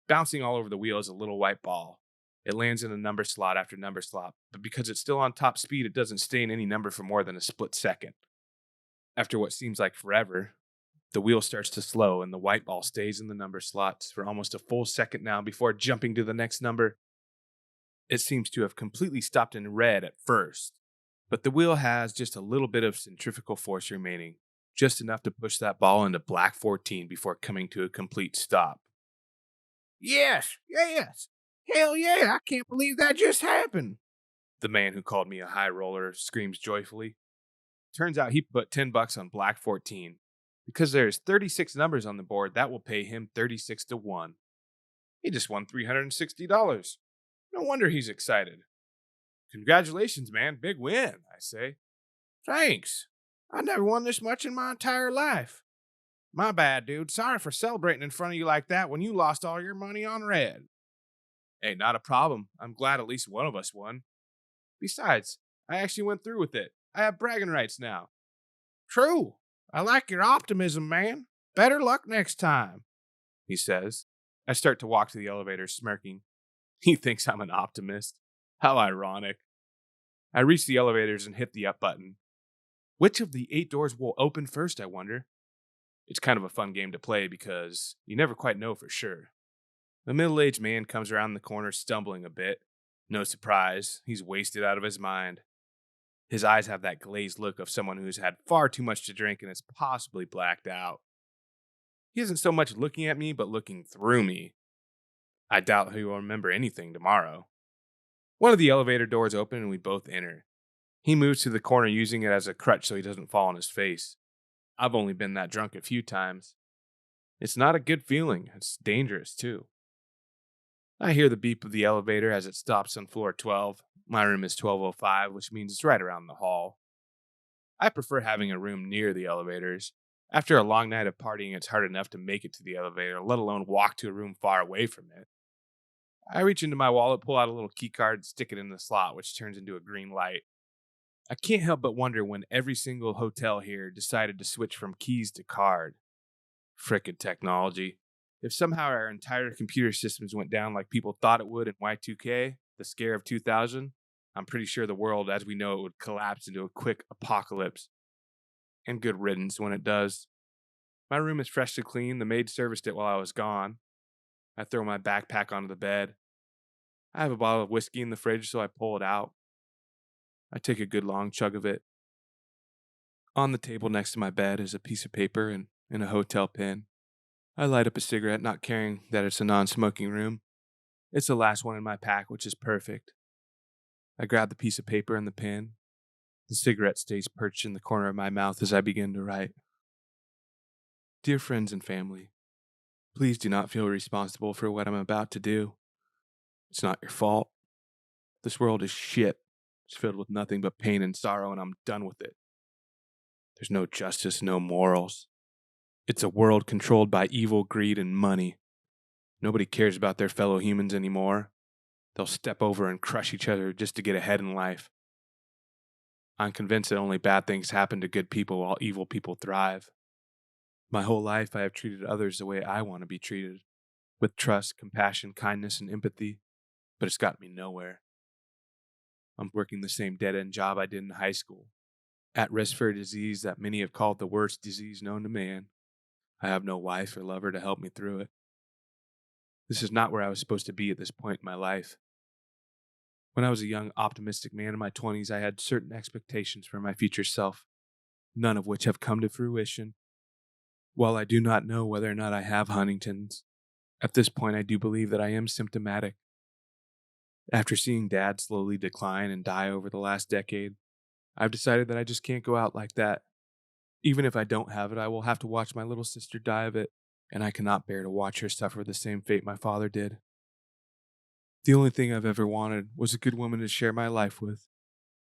Bouncing all over the wheel is a little white ball. It lands in a number slot after number slot, but because it's still on top speed, it doesn't stay in any number for more than a split second. After what seems like forever, the wheel starts to slow and the white ball stays in the number slots for almost a full second now before jumping to the next number. It seems to have completely stopped in red at first, but the wheel has just a little bit of centrifugal force remaining, just enough to push that ball into black 14 before coming to a complete stop. Yes, yes. Hell yeah, I can't believe that just happened. The man who called me a high roller screams joyfully. Turns out he put $10 on black 14. Because there's 36 numbers on the board, that will pay him 36 to 1. He just won $360. No wonder he's excited. Congratulations, man. Big win, I say. Thanks. I never won this much in my entire life. My bad, dude. Sorry for celebrating in front of you like that when you lost all your money on red. Hey, not a problem. I'm glad at least one of us won. Besides, I actually went through with it. I have bragging rights now. True. I like your optimism, man. Better luck next time, he says. I start to walk to the elevator smirking. He thinks I'm an optimist. How ironic. I reach the elevators and hit the up button. Which of the 8 doors will open first, I wonder? It's kind of a fun game to play because you never quite know for sure. The middle-aged man comes around the corner stumbling a bit. No surprise, he's wasted out of his mind. His eyes have that glazed look of someone who's had far too much to drink and is possibly blacked out. He isn't so much looking at me, but looking through me. I doubt he will remember anything tomorrow. One of the elevator doors open and we both enter. He moves to the corner using it as a crutch so he doesn't fall on his face. I've only been that drunk a few times. It's not a good feeling. It's dangerous, too. I hear the beep of the elevator as it stops on floor 12. My room is 1205, which means it's right around the hall. I prefer having a room near the elevators. After a long night of partying, it's hard enough to make it to the elevator, let alone walk to a room far away from it. I reach into my wallet, pull out a little key card, stick it in the slot, which turns into a green light. I can't help but wonder when every single hotel here decided to switch from keys to card. Frickin' technology. If somehow our entire computer systems went down like people thought it would in Y2K, the scare of 2000, I'm pretty sure the world as we know it would collapse into a quick apocalypse. And good riddance when it does. My room is freshly clean. The maid serviced it while I was gone. I throw my backpack onto the bed. I have a bottle of whiskey in the fridge, so I pull it out. I take a good long chug of it. On the table next to my bed is a piece of paper and a hotel pin. I light up a cigarette, not caring that it's a non-smoking room. It's the last one in my pack, which is perfect. I grab the piece of paper and the pin. The cigarette stays perched in the corner of my mouth as I begin to write. Dear friends and family, please do not feel responsible for what I'm about to do. It's not your fault. This world is shit. It's filled with nothing but pain and sorrow, and I'm done with it. There's no justice, no morals. It's a world controlled by evil, greed, and money. Nobody cares about their fellow humans anymore. They'll step over and crush each other just to get ahead in life. I'm convinced that only bad things happen to good people while evil people thrive. My whole life I have treated others the way I want to be treated, with trust, compassion, kindness, and empathy, but it's gotten me nowhere. I'm working the same dead-end job I did in high school, at risk for a disease that many have called the worst disease known to man. I have no wife or lover to help me through it. This is not where I was supposed to be at this point in my life. When I was a young, optimistic man in my 20s, I had certain expectations for my future self, none of which have come to fruition. While I do not know whether or not I have Huntington's, at this point I do believe that I am symptomatic. After seeing Dad slowly decline and die over the last decade, I've decided that I just can't go out like that. Even if I don't have it, I will have to watch my little sister die of it, and I cannot bear to watch her suffer the same fate my father did. The only thing I've ever wanted was a good woman to share my life with.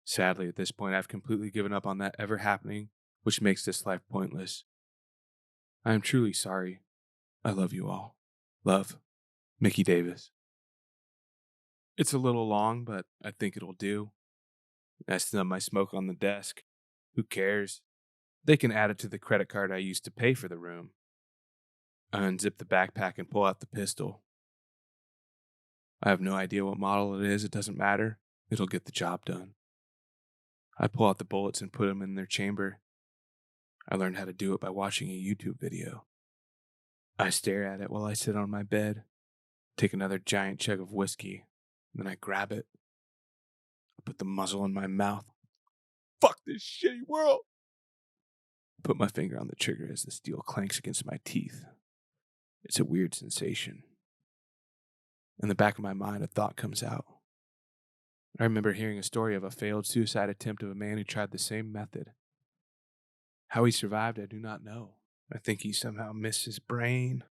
Sadly, at this point, I've completely given up on that ever happening, which makes this life pointless. I am truly sorry. I love you all. Love, Mickey Davis. It's a little long, but I think it'll do. I snub my smoke on the desk. Who cares? They can add it to the credit card I used to pay for the room. I unzip the backpack and pull out the pistol. I have no idea what model it is. It doesn't matter. It'll get the job done. I pull out the bullets and put them in their chamber. I learned how to do it by watching a YouTube video. I stare at it while I sit on my bed, take another giant chug of whiskey, then I grab it. I put the muzzle in my mouth. Fuck this shitty world. I put my finger on the trigger as the steel clanks against my teeth. It's a weird sensation. In the back of my mind, a thought comes out. I remember hearing a story of a failed suicide attempt of a man who tried the same method. How he survived, I do not know. I think he somehow missed his brain.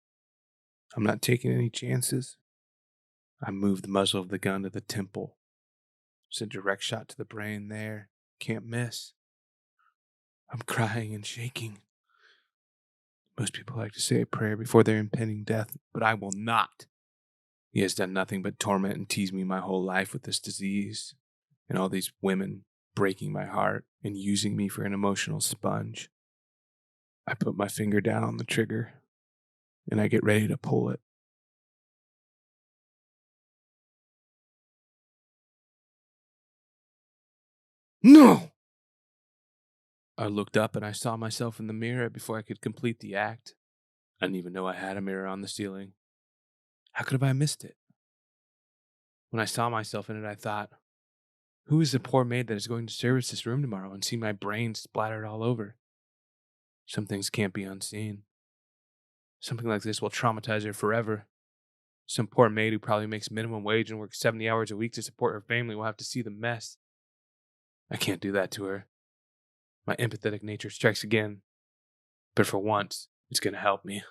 I'm not taking any chances. I moved the muzzle of the gun to the temple. It's a direct shot to the brain there. Can't miss. I'm crying and shaking. Most people like to say a prayer before their impending death, but I will not. He has done nothing but torment and tease me my whole life with this disease, and all these women breaking my heart and using me for an emotional sponge. I put my finger down on the trigger, and I get ready to pull it. No! I looked up and I saw myself in the mirror before I could complete the act. I didn't even know I had a mirror on the ceiling. How could have I missed it? When I saw myself in it, I thought, who is the poor maid that is going to service this room tomorrow and see my brains splattered all over? Some things can't be unseen. Something like this will traumatize her forever. Some poor maid who probably makes minimum wage and works 70 hours a week to support her family will have to see the mess. I can't do that to her. My empathetic nature strikes again. But for once, it's going to help me.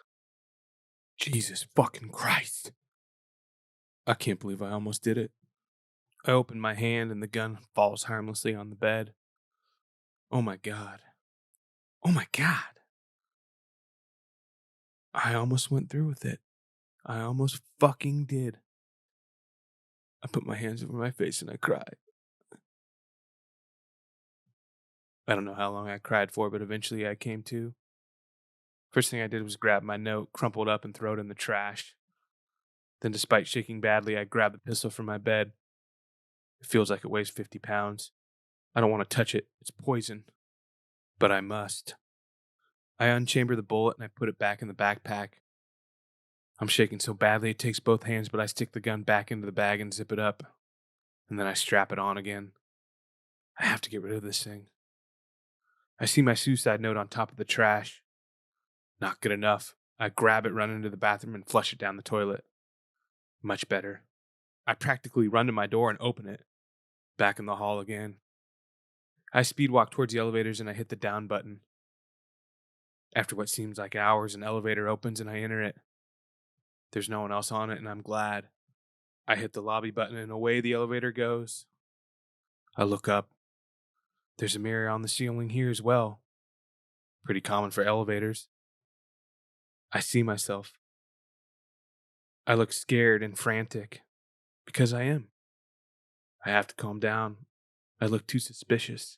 Jesus fucking Christ. I can't believe I almost did it. I open my hand and the gun falls harmlessly on the bed. Oh my God. Oh my God. I almost went through with it. I almost fucking did. I put my hands over my face and I cried. I don't know how long I cried for, but eventually I came to. First thing I did was grab my note, crumpled up, and throw it in the trash. Then, despite shaking badly, I grabbed the pistol from my bed. It feels like it weighs 50 pounds. I don't want to touch it. It's poison. But I must. I unchamber the bullet and I put it back in the backpack. I'm shaking so badly it takes both hands, but I stick the gun back into the bag and zip it up. And then I strap it on again. I have to get rid of this thing. I see my suicide note on top of the trash. Not good enough. I grab it, run into the bathroom, and flush it down the toilet. Much better. I practically run to my door and open it. Back in the hall again. I speed walk towards the elevators and I hit the down button. After what seems like hours, an elevator opens and I enter it. There's no one else on it and I'm glad. I hit the lobby button and away the elevator goes. I look up. There's a mirror on the ceiling here as well. Pretty common for elevators. I see myself. I look scared and frantic. Because I am. I have to calm down. I look too suspicious.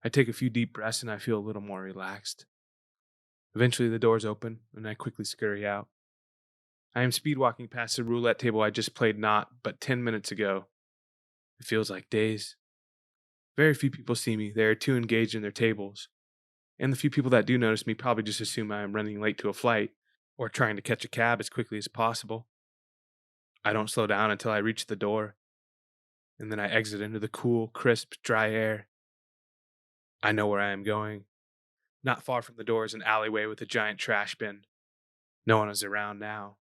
I take a few deep breaths and I feel a little more relaxed. Eventually the doors open and I quickly scurry out. I am speed walking past the roulette table I just played not but 10 minutes ago. It feels like days. Very few people see me. They are too engaged in their tables. And the few people that do notice me probably just assume I am running late to a flight or trying to catch a cab as quickly as possible. I don't slow down until I reach the door. And then I exit into the cool, crisp, dry air. I know where I am going. Not far from the door is an alleyway with a giant trash bin. No one is around now.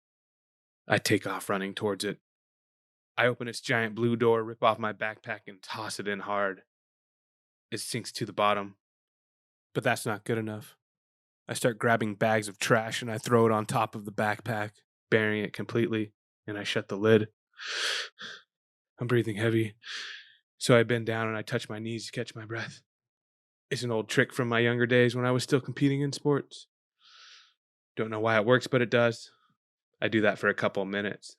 I take off running towards it. I open its giant blue door, rip off my backpack, and toss it in hard. It sinks to the bottom. But that's not good enough. I start grabbing bags of trash and I throw it on top of the backpack, burying it completely, and I shut the lid. I'm breathing heavy, so I bend down and I touch my knees to catch my breath. It's an old trick from my younger days when I was still competing in sports. Don't know why it works, but it does. I do that for a couple of minutes.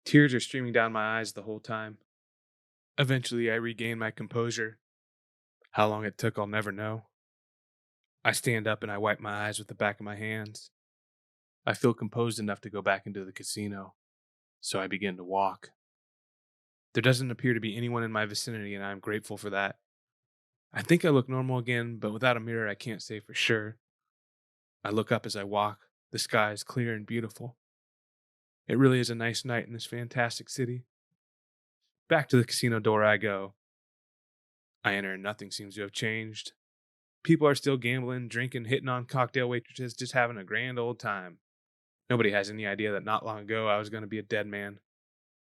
Tears are streaming down my eyes the whole time. Eventually, I regain my composure. How long it took, I'll never know. I stand up and I wipe my eyes with the back of my hands. I feel composed enough to go back into the casino, so I begin to walk. There doesn't appear to be anyone in my vicinity, and I'm grateful for that. I think I look normal again, but without a mirror, I can't say for sure. I look up as I walk. The sky is clear and beautiful. It really is a nice night in this fantastic city. Back to the casino door I go. I enter and nothing seems to have changed. People are still gambling, drinking, hitting on cocktail waitresses, just having a grand old time. Nobody has any idea that not long ago I was going to be a dead man.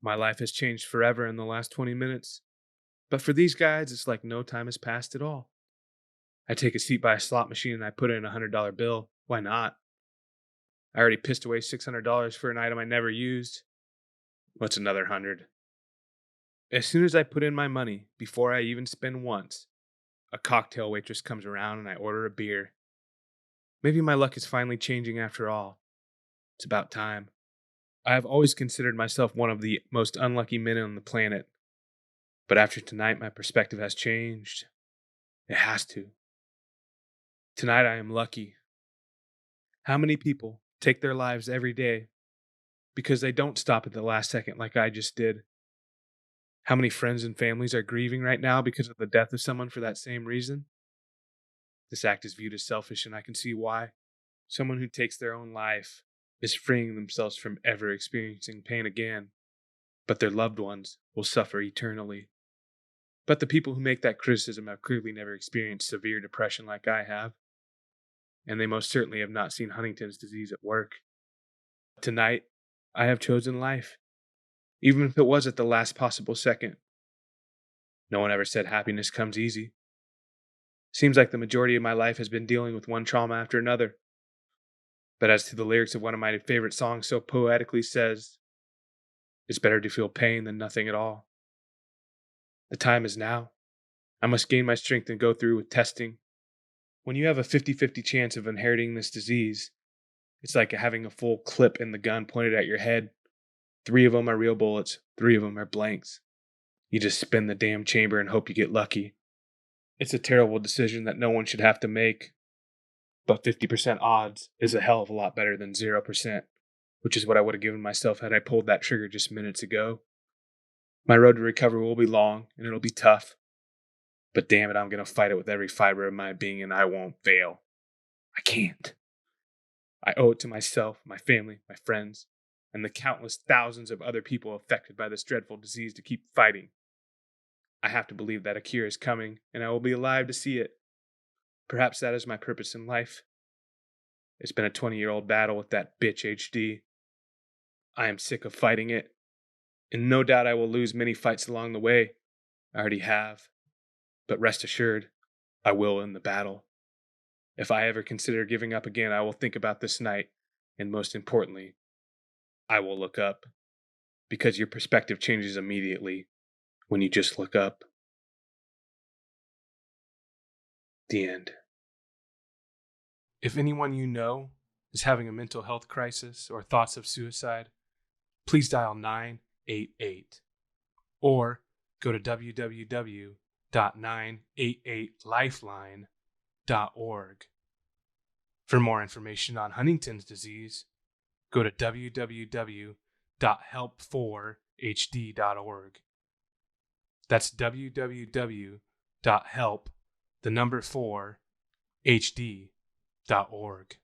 My life has changed forever in the last 20 minutes. But for these guys, it's like no time has passed at all. I take a seat by a slot machine and I put in a $100 bill. Why not? I already pissed away $600 for an item I never used. What's another 100? As soon as I put in my money, before I even spend once, a cocktail waitress comes around and I order a beer. Maybe my luck is finally changing after all. It's about time. I have always considered myself one of the most unlucky men on the planet. But after tonight, my perspective has changed. It has to. Tonight I am lucky. How many people take their lives every day because they don't stop at the last second like I just did? How many friends and families are grieving right now because of the death of someone for that same reason? This act is viewed as selfish, and I can see why. Someone who takes their own life is freeing themselves from ever experiencing pain again, but their loved ones will suffer eternally. But the people who make that criticism have clearly never experienced severe depression like I have, and they most certainly have not seen Huntington's disease at work. Tonight, I have chosen life, even if it was at the last possible second. No one ever said happiness comes easy. Seems like the majority of my life has been dealing with one trauma after another. But as to the lyrics of one of my favorite songs so poetically says, it's better to feel pain than nothing at all. The time is now. I must gain my strength and go through with testing. When you have a 50-50 chance of inheriting this disease, it's like having a full clip in the gun pointed at your head. 3 of them are real bullets, 3 of them are blanks. You just spin the damn chamber and hope you get lucky. It's a terrible decision that no one should have to make. But 50% odds is a hell of a lot better than 0%, which is what I would have given myself had I pulled that trigger just minutes ago. My road to recovery will be long, and it'll be tough. But damn it, I'm going to fight it with every fiber of my being, and I won't fail. I can't. I owe it to myself, my family, my friends, and the countless thousands of other people affected by this dreadful disease to keep fighting. I have to believe that a cure is coming, and I will be alive to see it. Perhaps that is my purpose in life. It's been a 20-year-old battle with that bitch HD. I am sick of fighting it, and no doubt I will lose many fights along the way. I already have. But rest assured, I will win the battle. If I ever consider giving up again, I will think about this night, and most importantly, I will look up. Because your perspective changes immediately when you just look up. The end. If anyone you know is having a mental health crisis or thoughts of suicide, please dial 988 or go to www.988lifeline.org. For more information on Huntington's disease, go to www.help4hd.org. That's www.help4hd.org.